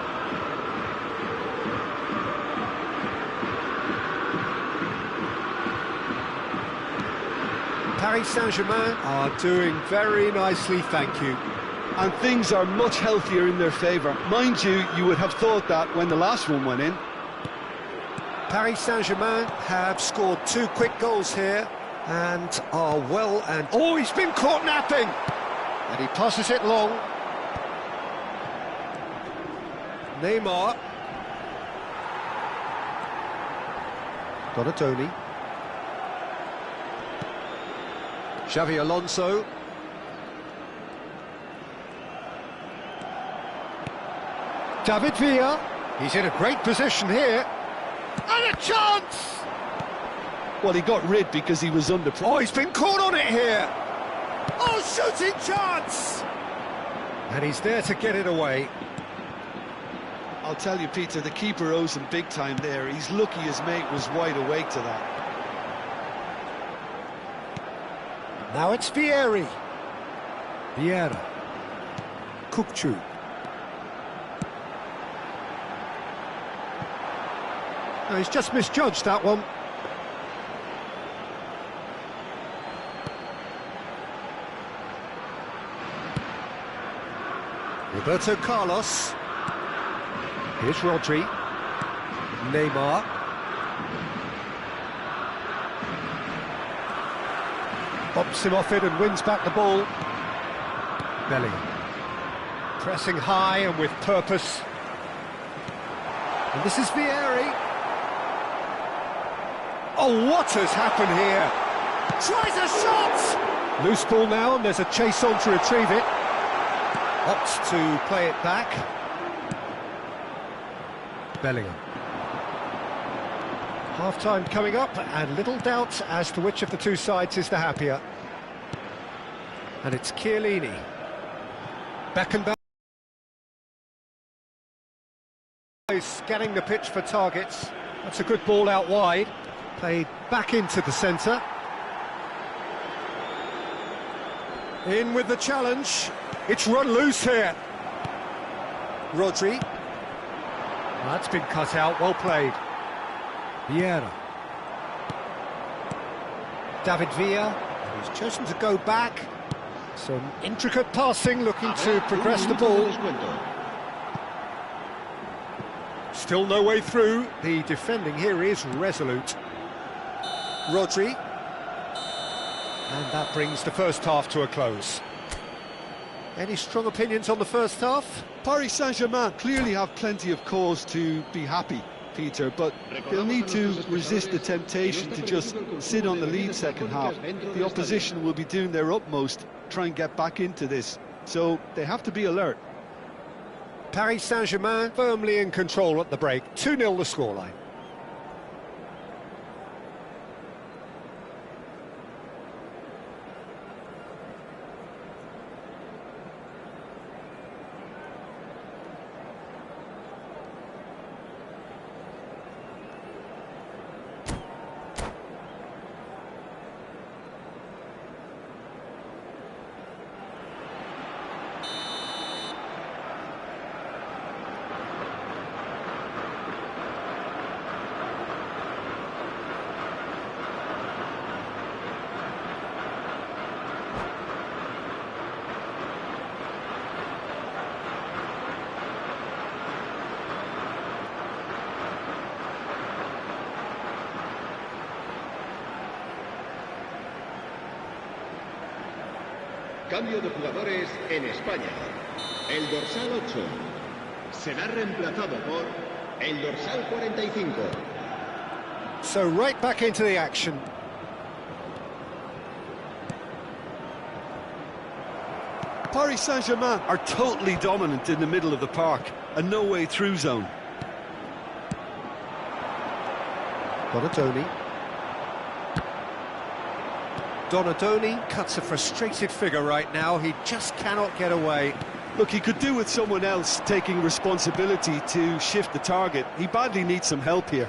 Paris Saint-Germain are doing very nicely, thank you. And things are much healthier in their favour. Mind you, you would have thought that when the last one went in. Paris Saint-Germain have scored 2 quick goals here and are well and... Oh, he's been caught napping! And he passes it long. Neymar. Donatoni. Xavi Alonso. David Villa. He's in a great position here. And a chance! Well, he got rid because he was under... Oh, he's been caught on it here! Oh, shooting chance! And he's there to get it away. I'll tell you, Peter, the keeper owes him big time there. He's lucky his mate was wide awake to that. Now it's Vieira. Vieira. Kukçu. No, he's just misjudged that one. Roberto Carlos. Here's Rodri. Neymar. Bops him off it and wins back the ball. Bellingham. Pressing high and with purpose. And this is Vieri. Oh, what has happened here? Tries a shot! Loose ball now, and there's a chase on to retrieve it. Opts to play it back. Bellingham. Half-time coming up, and little doubt as to which of the two sides is the happier. And it's Chiellini. Back and back. Scanning the pitch for targets. That's a good ball out wide. Played back into the centre. In with the challenge. It's run loose here. Rodri. That's been cut out, well played. Vieira. David Villa. He's chosen to go back. Some intricate passing, looking to progress the ball. Still no way through. The defending here is resolute. Rodri. And that brings the first half to a close. Any strong opinions on the first half? Paris Saint-Germain clearly have plenty of cause to be happy, Peter, but they'll need to resist the temptation to just sit on the lead second half. The opposition will be doing their utmost to try and get back into this, so they have to be alert. Paris Saint-Germain firmly in control at the break. 2-0 the scoreline. Cambio de jugadores en España. El dorsal 8 será reemplazado por el dorsal 45. So right back into the action. Paris Saint-Germain are totally dominant in the middle of the park, a no-way through zone. Donadoni cuts a frustrated figure right now. He just cannot get away. Look, he could do with someone else taking responsibility to shift the target. He badly needs some help here.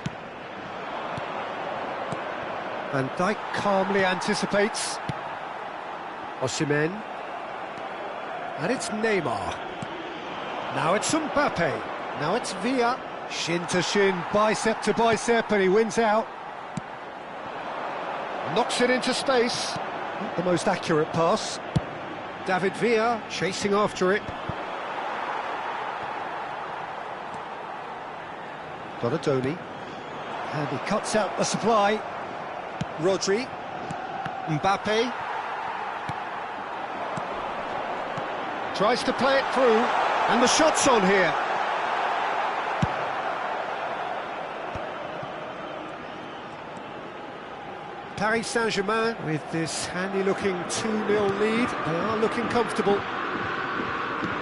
Van Dijk calmly anticipates. Osimhen. And it's Neymar. Now it's Mbappe. Now it's Villa. Shin to shin, bicep to bicep, and he wins out. Knocks it into space. Not the most accurate pass. David Villa chasing after it. Donadoni. And he cuts out the supply. Rodri. Mbappe. Tries to play it through. And the shot's on here. Paris Saint-Germain, with this handy-looking 2-0 lead, they are looking comfortable.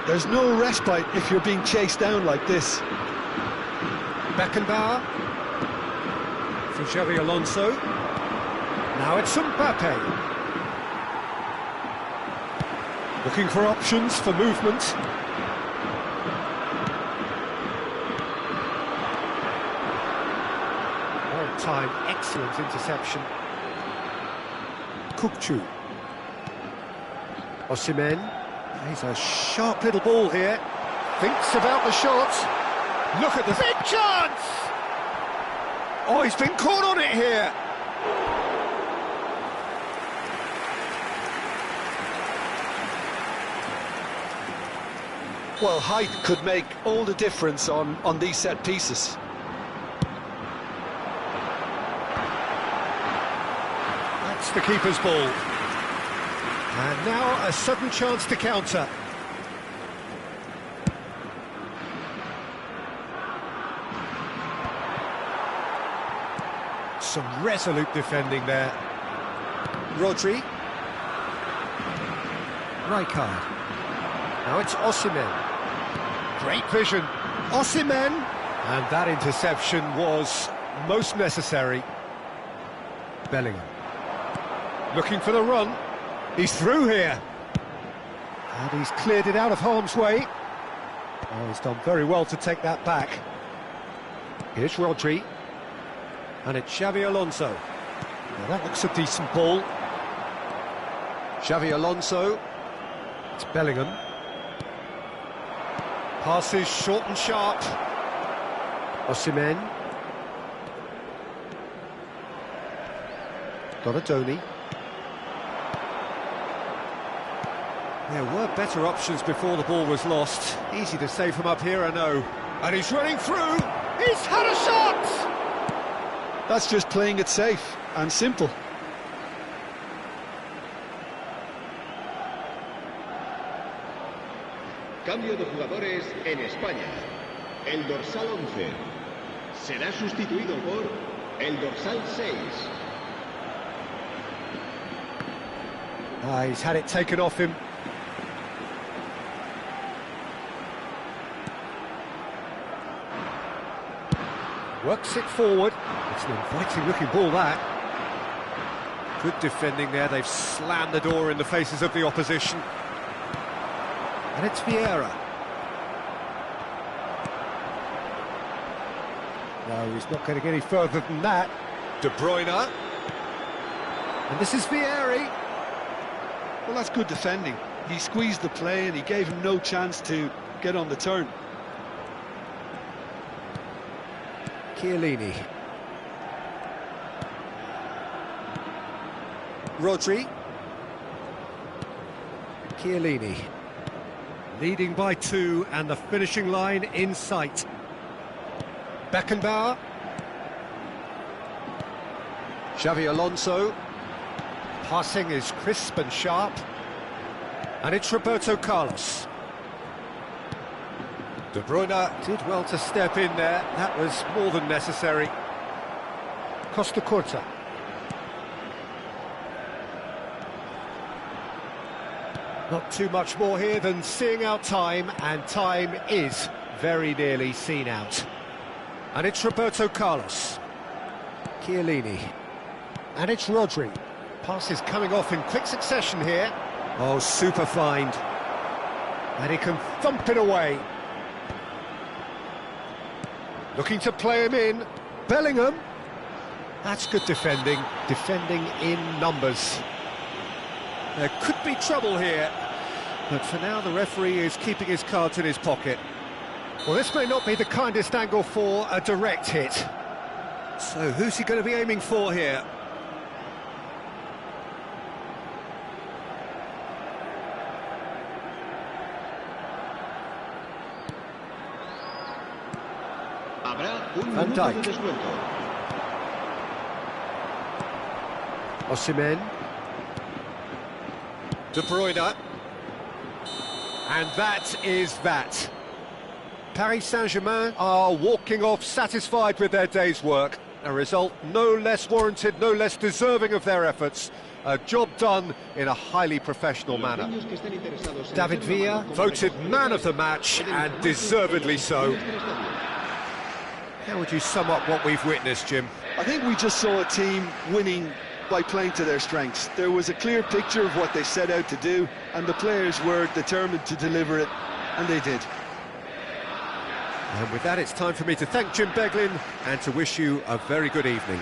There's no respite if you're being chased down like this. Beckenbauer. For Xavi Alonso. Now it's Mbappe. Looking for options for movement. All-time excellent interception. Kukçu. Osimhen. He's a sharp little ball here. Thinks about the shot. Look at the big chance! Oh, he's been caught on it here. Well, height could make all the difference on these set pieces. That's the keeper's ball. And now a sudden chance to counter. Some resolute defending there. Rodri. Rijkaard. Now it's Osimhen. Great vision. Osimhen! And that interception was most necessary. Bellingham. Looking for the run. He's through here. And he's cleared it out of harm's way. Oh, he's done very well to take that back. Here's Rodri. And it's Xavi Alonso. Now that looks a decent ball. Xavi Alonso. It's Bellingham. Passes short and sharp. Osimhen. Donadoni. There were better options before the ball was lost. Easy to save from up here, I know. And he's running through. He's had a shot! That's just playing it safe and simple. Cambio de jugadores en España. El dorsal 11 será sustituido por el dorsal 6. He's had it taken off him. Works it forward. It's an inviting looking ball, that. Good defending there. They've slammed the door in the faces of the opposition. And it's Vieira. No, he's not going to get any further than that. De Bruyne. And this is Vieira. Well, that's good defending. He squeezed the play and he gave him no chance to get on the turn. Chiellini. Rodri. Chiellini. Leading by 2 and the finishing line in sight. Beckenbauer. Xavi Alonso. Passing is crisp and sharp. And it's Roberto Carlos. De Bruyne did well to step in there. That was more than necessary. Costa Curta. Not too much more here than seeing out time, and time is very nearly seen out. And it's Roberto Carlos. Chiellini. And it's Rodri. Passes coming off in quick succession here. Oh, super find. And he can thump it away. Looking to play him in. Bellingham. That's good defending. Defending in numbers. There could be trouble here, but for now the referee is keeping his cards in his pocket. Well, this may not be the kindest angle for a direct hit. So who's he going to be aiming for here? Van Dijk. Osimhen. De Bruyne. And that is that. Paris Saint-Germain are walking off satisfied with their day's work. A result no less warranted, no less deserving of their efforts. A job done in a highly professional manner. David Villa voted man of the match, and deservedly so. How would you sum up what we've witnessed, Jim? I think we just saw a team winning by playing to their strengths. There was a clear picture of what they set out to do, and the players were determined to deliver it, and they did. And with that, it's time for me to thank Jim Beglin and to wish you a very good evening.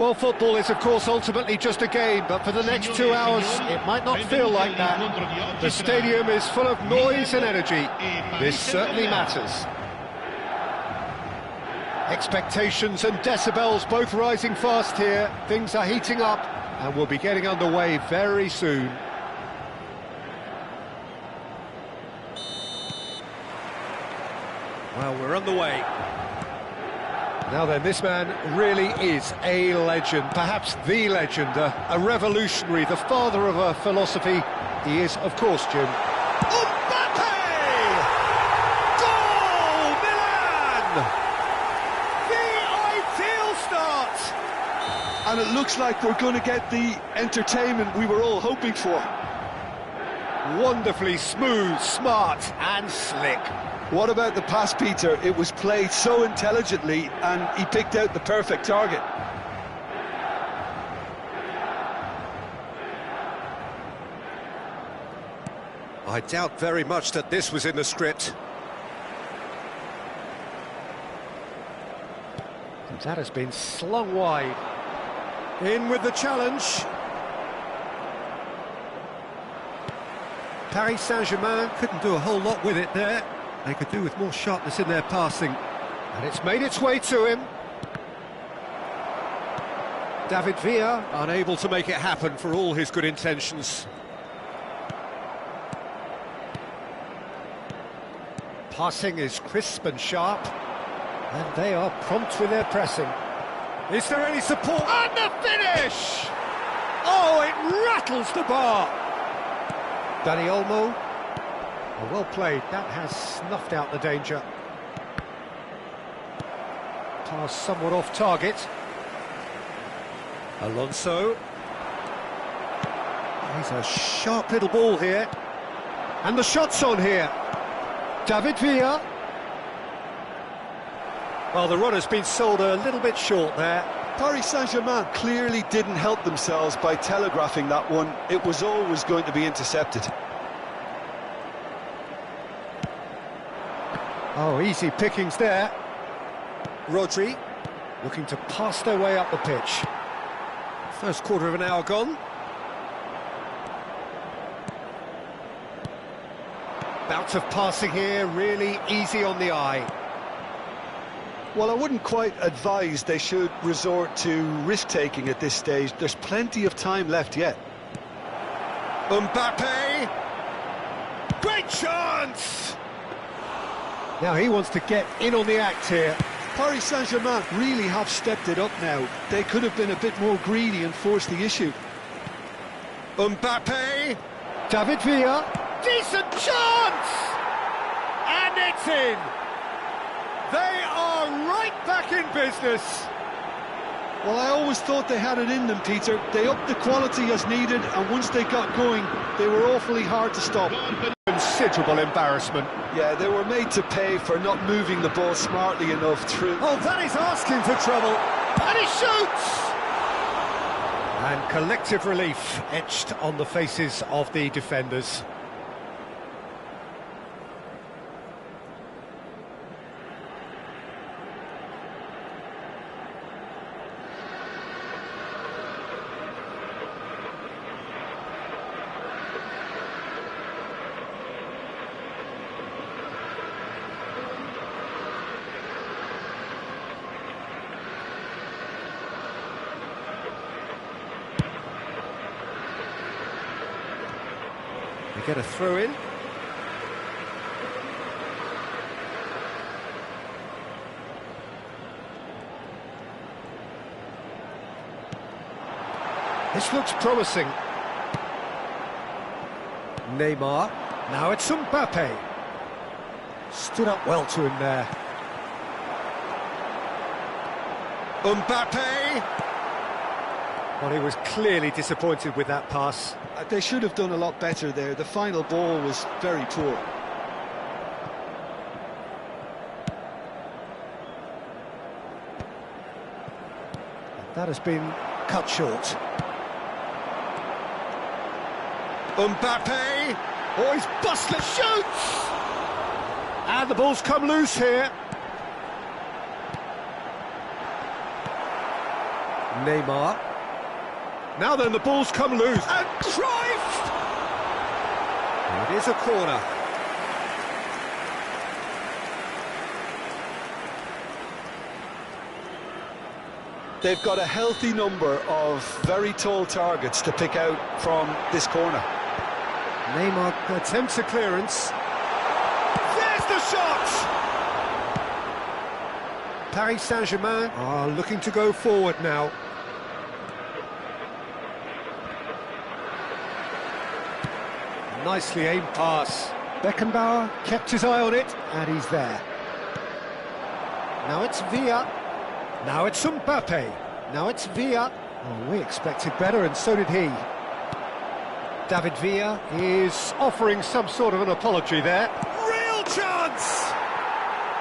Well, football is, of course, ultimately just a game, but for the next 2 hours, it might not feel like that. The stadium is full of noise and energy. This certainly matters. Expectations and decibels both rising fast here. Things are heating up, and we'll be getting underway very soon. Well, we're underway. Now then, this man really is a legend, perhaps the legend, a revolutionary, the father of a philosophy. He is, of course, Jim. Mbappe! Goal, Milan! The ideal start! And it looks like we're going to get the entertainment we were all hoping for. Wonderfully smooth, smart and slick. What about the pass, Peter? It was played so intelligently and he picked out the perfect target. I doubt very much that this was in the script. And that has been slung wide. In with the challenge. Paris Saint-Germain couldn't do a whole lot with it there. They could do with more sharpness in their passing. And it's made its way to him. David Villa unable to make it happen for all his good intentions. Passing is crisp and sharp. And they are prompt with their pressing. Is there any support? And the finish! Oh, it rattles the bar. Dani Olmo. Oh, well played. That has snuffed out the danger. Pass somewhat off target. Alonso. He's a sharp little ball here. And the shot's on here. David Villa. Well, the run has been sold a little bit short there. Paris Saint-Germain clearly didn't help themselves by telegraphing that one. It was always going to be intercepted. Oh, easy pickings there. Rodri looking to pass their way up the pitch. First quarter of an hour gone. Bout of passing here, really easy on the eye. Well, I wouldn't quite advise they should resort to risk-taking at this stage. There's plenty of time left yet. Mbappe! Great chance! Now he wants to get in on the act here. Paris Saint-Germain really have stepped it up now. They could have been a bit more greedy and forced the issue. Mbappe! David Villa! Decent chance! And it's in! They are right back in business. Well, I always thought they had it in them, Peter. They upped the quality as needed, and once they got going, they were awfully hard to stop. Considerable embarrassment. Yeah, they were made to pay for not moving the ball smartly enough through. Oh, that is asking for trouble. And he shoots! And collective relief etched on the faces of the defenders. They get a throw in. This looks promising. Neymar. Now it's Mbappe. Stood up well to him there. Mbappe! Well, he was clearly disappointed with that pass. They should have done a lot better there. The final ball was very poor. That has been cut short. Mbappe! Oh, he's busted, shoots! And the ball's come loose here. Neymar. Now then, the ball's come loose. And Cruyff! It is a corner. They've got a healthy number of very tall targets to pick out from this corner. Neymar attempts a clearance. There's the shot! Paris Saint-Germain are looking to go forward now. Nicely aimed pass. Beckenbauer kept his eye on it, and he's there. Now it's Villa. Now it's Mbappe. Now it's Villa. Oh, we expected better, and so did he. David Villa is offering some sort of an apology there. Real chance!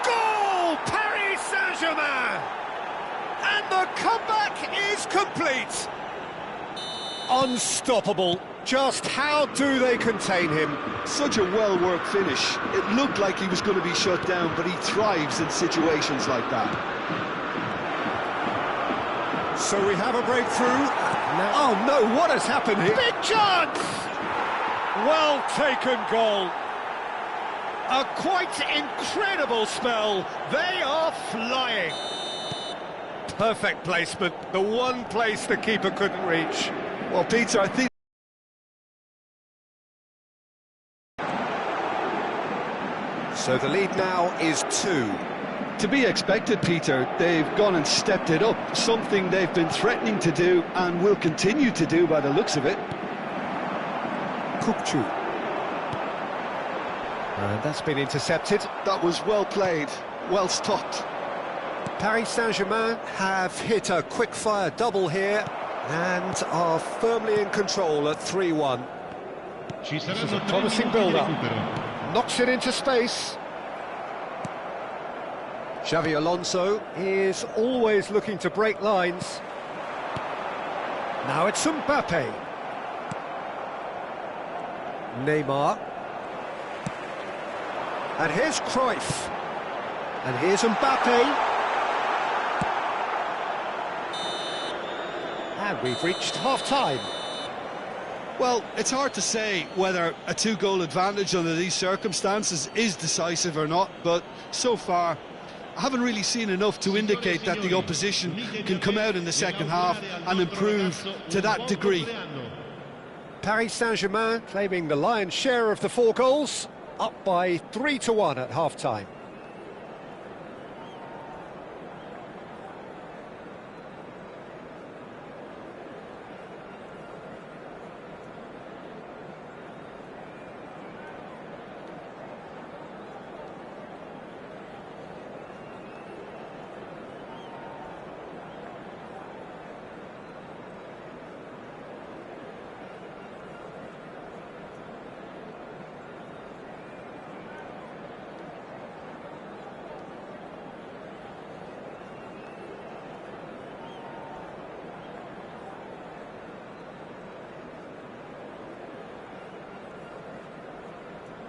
Goal! Paris Saint-Germain! And the comeback is complete. Unstoppable. Just how do they contain him? Such a well-worked finish. It looked like he was going to be shut down, but he thrives in situations like that. So we have a breakthrough. Oh no, what has happened here? Big chance! Well taken goal. A quite incredible spell. They are flying. Perfect placement. The one place the keeper couldn't reach. Well, Peter, I think... So the lead now is 2. To be expected, Peter. They've gone and stepped it up, something they've been threatening to do and will continue to do by the looks of it. Kukçu. And that's been intercepted. That was well played, well stopped. Paris Saint-Germain have hit a quick-fire double here and are firmly in control at 3-1. This is a promising build-up. Knocks it into space. Xavi Alonso is always looking to break lines. Now it's Mbappe. Neymar. And here's Cruyff. And here's Mbappe. And we've reached half-time. Well, it's hard to say whether a 2-goal advantage under these circumstances is decisive or not, but so far I haven't really seen enough to indicate that the opposition can come out in the second half and improve to that degree. Paris Saint-Germain claiming the lion's share of the 4 goals, up by 3-1 at half-time.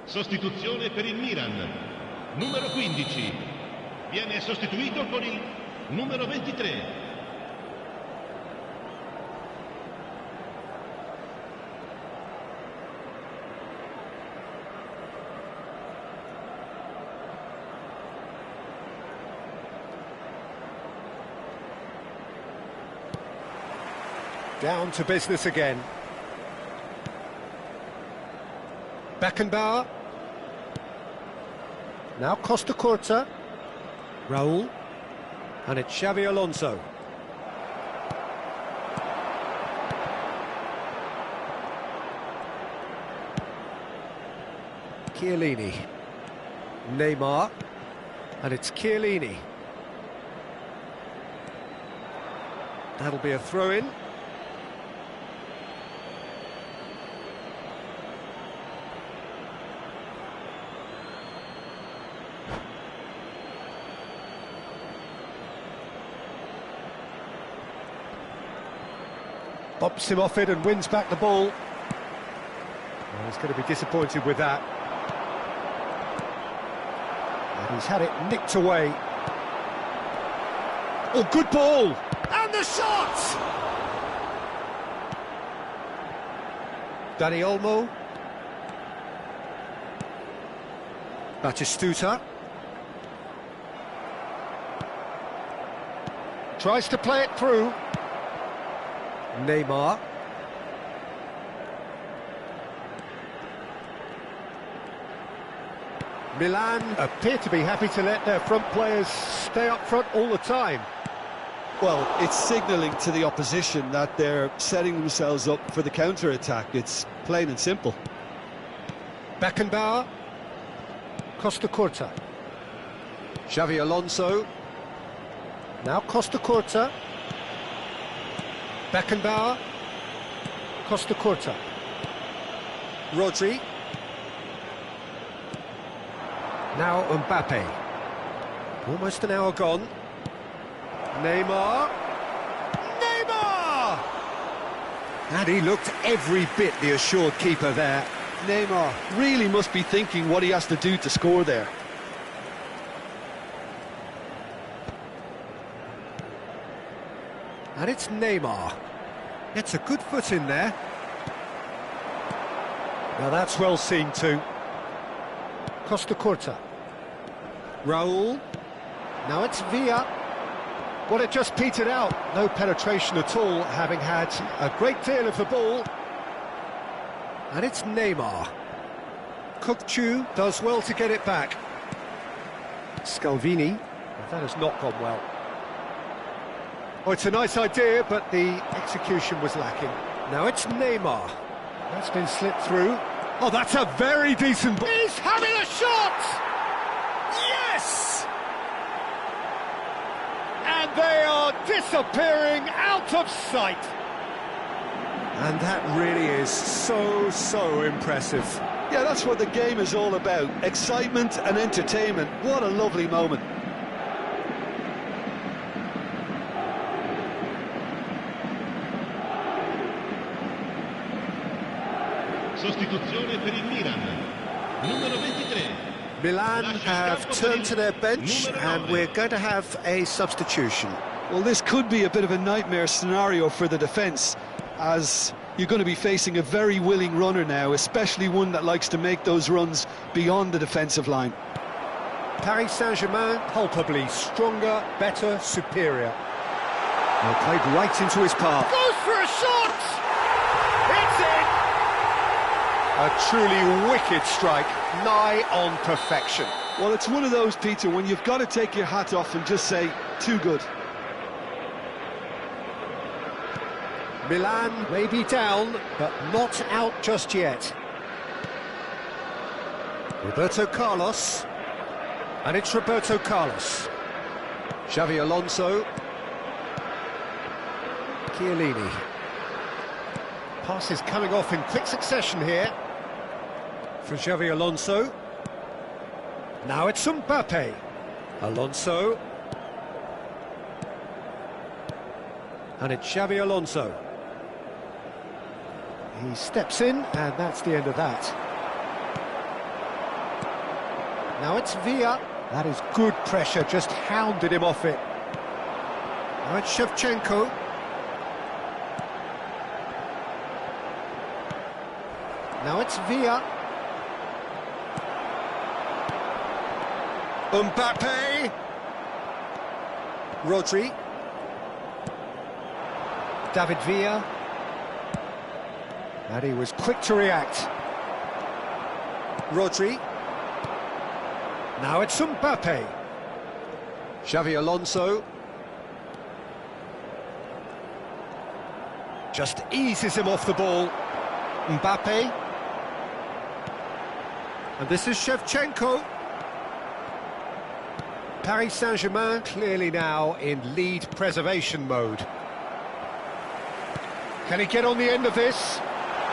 Sostituzione per il Milan. Numero 15. Viene sostituito con il numero 23. Down to business again. Beckenbauer. Now Costa Curta. Raul. And it's Xavi Alonso. Chiellini. Neymar. And it's Chiellini. That'll be a throw-in. Bops him off it and wins back the ball. Well, he's going to be disappointed with that. And he's had it nicked away. Oh, good ball! And the shot! Dani Olmo. Batistuta. Tries to play it through. Neymar. Milan appear to be happy to let their front players stay up front all the time. Well, it's signalling to the opposition that they're setting themselves up for the counter-attack. It's plain and simple. Beckenbauer. Costa Curta. Xavi Alonso. Now Costa Curta. Beckenbauer. Costa Curta. Rodri. Now Mbappe. Almost an hour gone. Neymar. Neymar! And he looked every bit the assured keeper there. Neymar really must be thinking what he has to do to score there. And it's Neymar. Gets a good foot in there. Now that's well seen too. Costa Curta. Raul. Now it's Villa. Well, it just petered out. No penetration at all, having had a great deal of the ball. And it's Neymar. Kukçu does well to get it back. Scalvini. Well, that has not gone well. Oh, it's a nice idea, but the execution was lacking. Now it's Neymar. That's been slipped through. Oh, that's a very decent ball. He's having a shot! Yes! And they are disappearing out of sight. And that really is so impressive. Yeah, that's what the game is all about. Excitement and entertainment. What a lovely moment. Sostituzione per il Milan. Numero 23. Milan have turned to their bench and we're going to have a substitution. Well, this could be a bit of a nightmare scenario for the defence, as you're going to be facing a very willing runner now, especially one that likes to make those runs beyond the defensive line. Paris Saint-Germain, palpably stronger, better, superior. Well, played right into his path. Goes for a shot! It's in! A truly wicked strike, nigh on perfection. Well, it's one of those, Peter, when you've got to take your hat off and just say, too good. Milan may be down, but not out just yet. Roberto Carlos. And it's Roberto Carlos. Xavi Alonso. Chiellini. Passes coming off in quick succession here for Xavi Alonso. Now it's Mbappe. Alonso. And it's Xavi Alonso. He steps in, and that's the end of that. Now it's Villa. That is good pressure, just hounded him off it. Now it's Shevchenko. Now it's Villa. Mbappe. Rodri. David Villa. And he was quick to react. Rodri. Now it's Mbappe. Xavi Alonso. Just eases him off the ball. Mbappe. And this is Shevchenko. Paris Saint-Germain clearly now in lead preservation mode. Can he get on the end of this?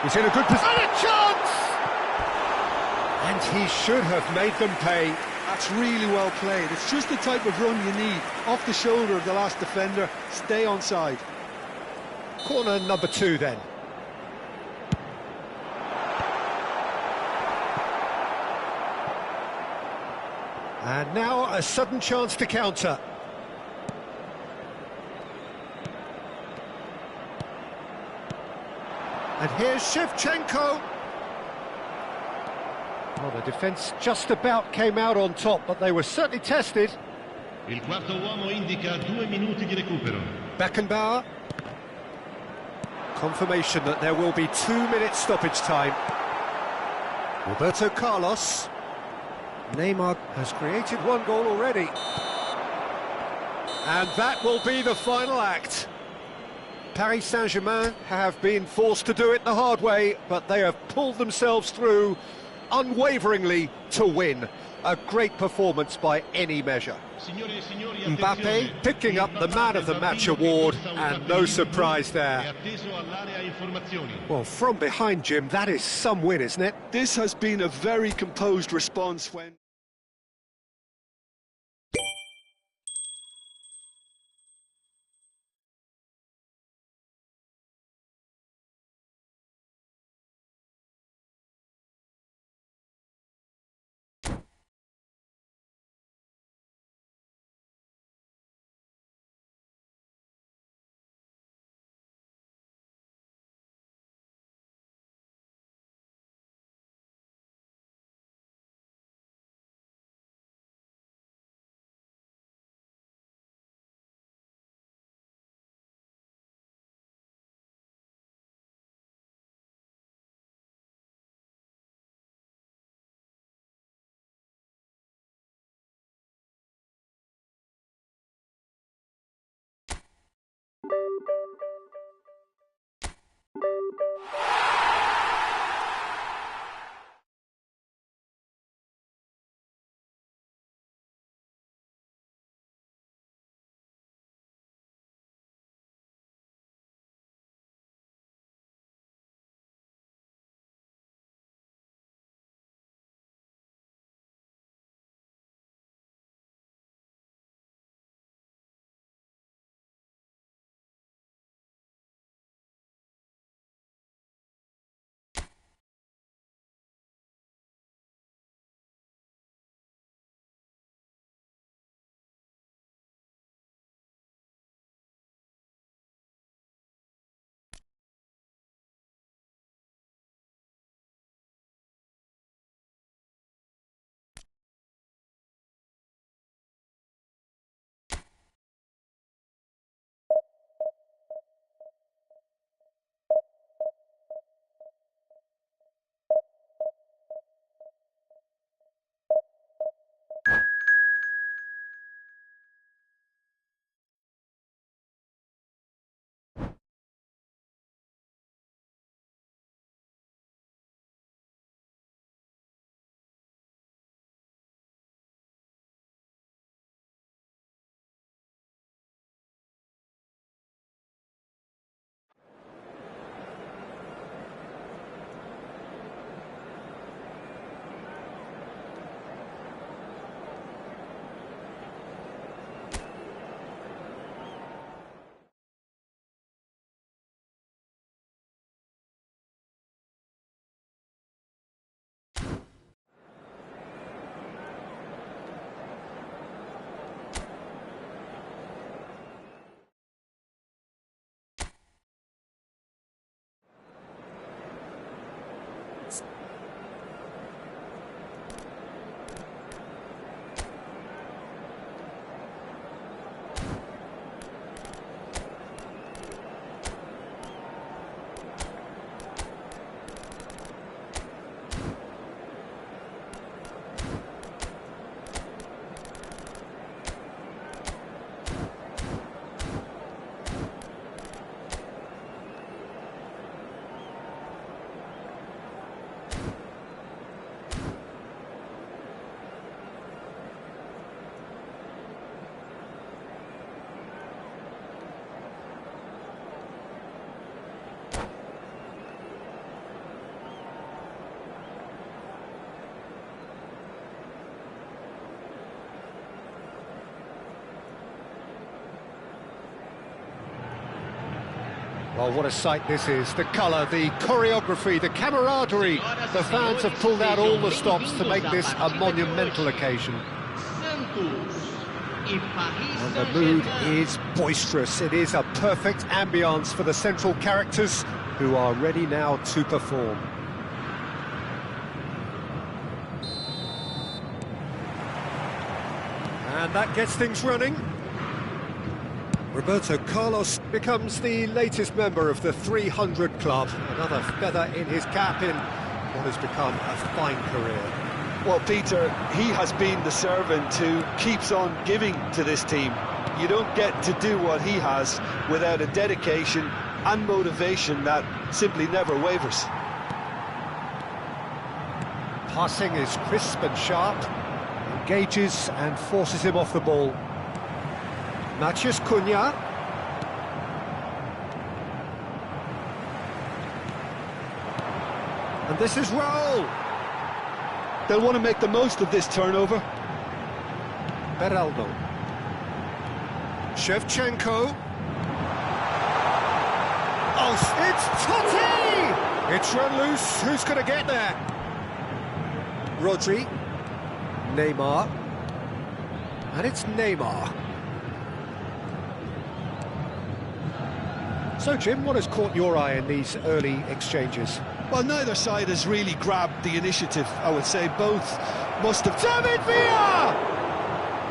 He's in a good position. And a chance! And he should have made them pay. That's really well played. It's just the type of run you need. Off the shoulder of the last defender, stay onside. Corner number 2 then. And now a sudden chance to counter. And here's Shevchenko. Well, the defence just about came out on top, but they were certainly tested. Il quarto uomo indica 2 minuti di recupero. Beckenbauer. Confirmation that there will be 2 minutes stoppage time. Roberto Carlos. Neymar has created 1 goal already. And that will be the final act. Paris Saint-Germain have been forced to do it the hard way, but they have pulled themselves through unwaveringly to win. A great performance by any measure. Mbappe picking up the Man of the Match award, and no surprise there. Well, from behind, Jim, that is some win, isn't it? This has been a very composed response when... Well, what a sight this is. The colour, the choreography, the camaraderie. The fans have pulled out all the stops to make this a monumental occasion. And the mood is boisterous. It is a perfect ambience for the central characters who are ready now to perform. And that gets things running. Roberto Carlos becomes the latest member of the 300 club. Another feather in his cap in what has become a fine career. Well, Peter, he has been the servant who keeps on giving to this team. You don't get to do what he has without a dedication and motivation that simply never wavers. Passing is crisp and sharp, engages and forces him off the ball. Matheus Cunha. And this is Raul. They'll want to make the most of this turnover. Beraldo. Shevchenko. Oh, it's Totti! It's run loose. Who's going to get there? Rodri. Neymar. And it's Neymar. So, Jim, what has caught your eye in these early exchanges? Well, neither side has really grabbed the initiative, I would say. Both must have... David Villa!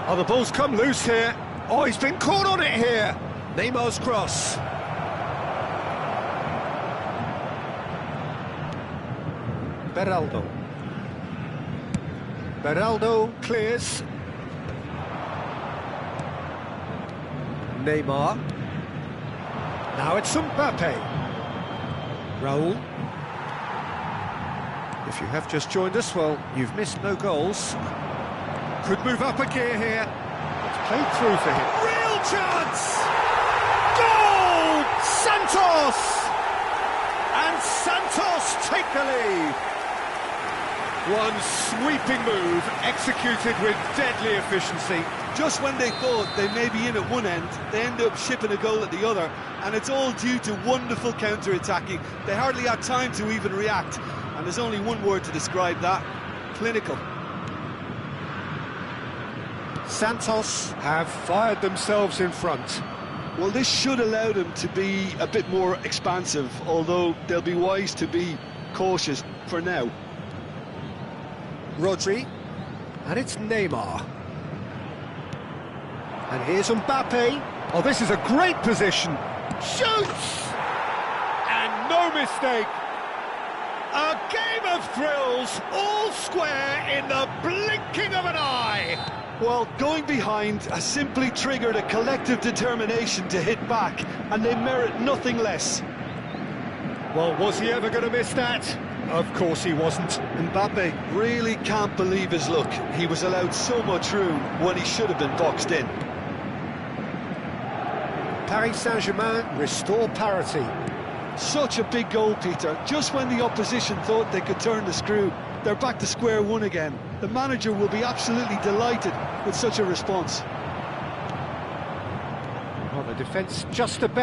Oh, the ball's come loose here. Oh, he's been caught on it here. Neymar's cross. Beraldo. Beraldo clears. Neymar. Now it's Mbappe. Raul. If you have just joined us, well, you've missed no goals. Could move up a gear here. It's played through for him. Real chance! Goal! Santos! And Santos take the lead. One sweeping move, executed with deadly efficiency. Just when they thought they may be in at one end, they end up shipping a goal at the other, and it's all due to wonderful counter-attacking. They hardly had time to even react, and there's only one word to describe that: clinical. Santos have fired themselves in front. Well, this should allow them to be a bit more expansive, although they'll be wise to be cautious for now. Rodri, and it's Neymar. And here's Mbappe. Oh, this is a great position. Shoots! And no mistake. A game of thrills, all square in the blinking of an eye. Well, going behind has simply triggered a collective determination to hit back, and they merit nothing less. Well, was he ever going to miss that? Of course he wasn't. Mbappe really can't believe his luck. He was allowed so much room when he should have been boxed in. Paris Saint-Germain restore parity. Such a big goal, Peter. Just when the opposition thought they could turn the screw, they're back to square one again. The manager will be absolutely delighted with such a response. Well, the defence just about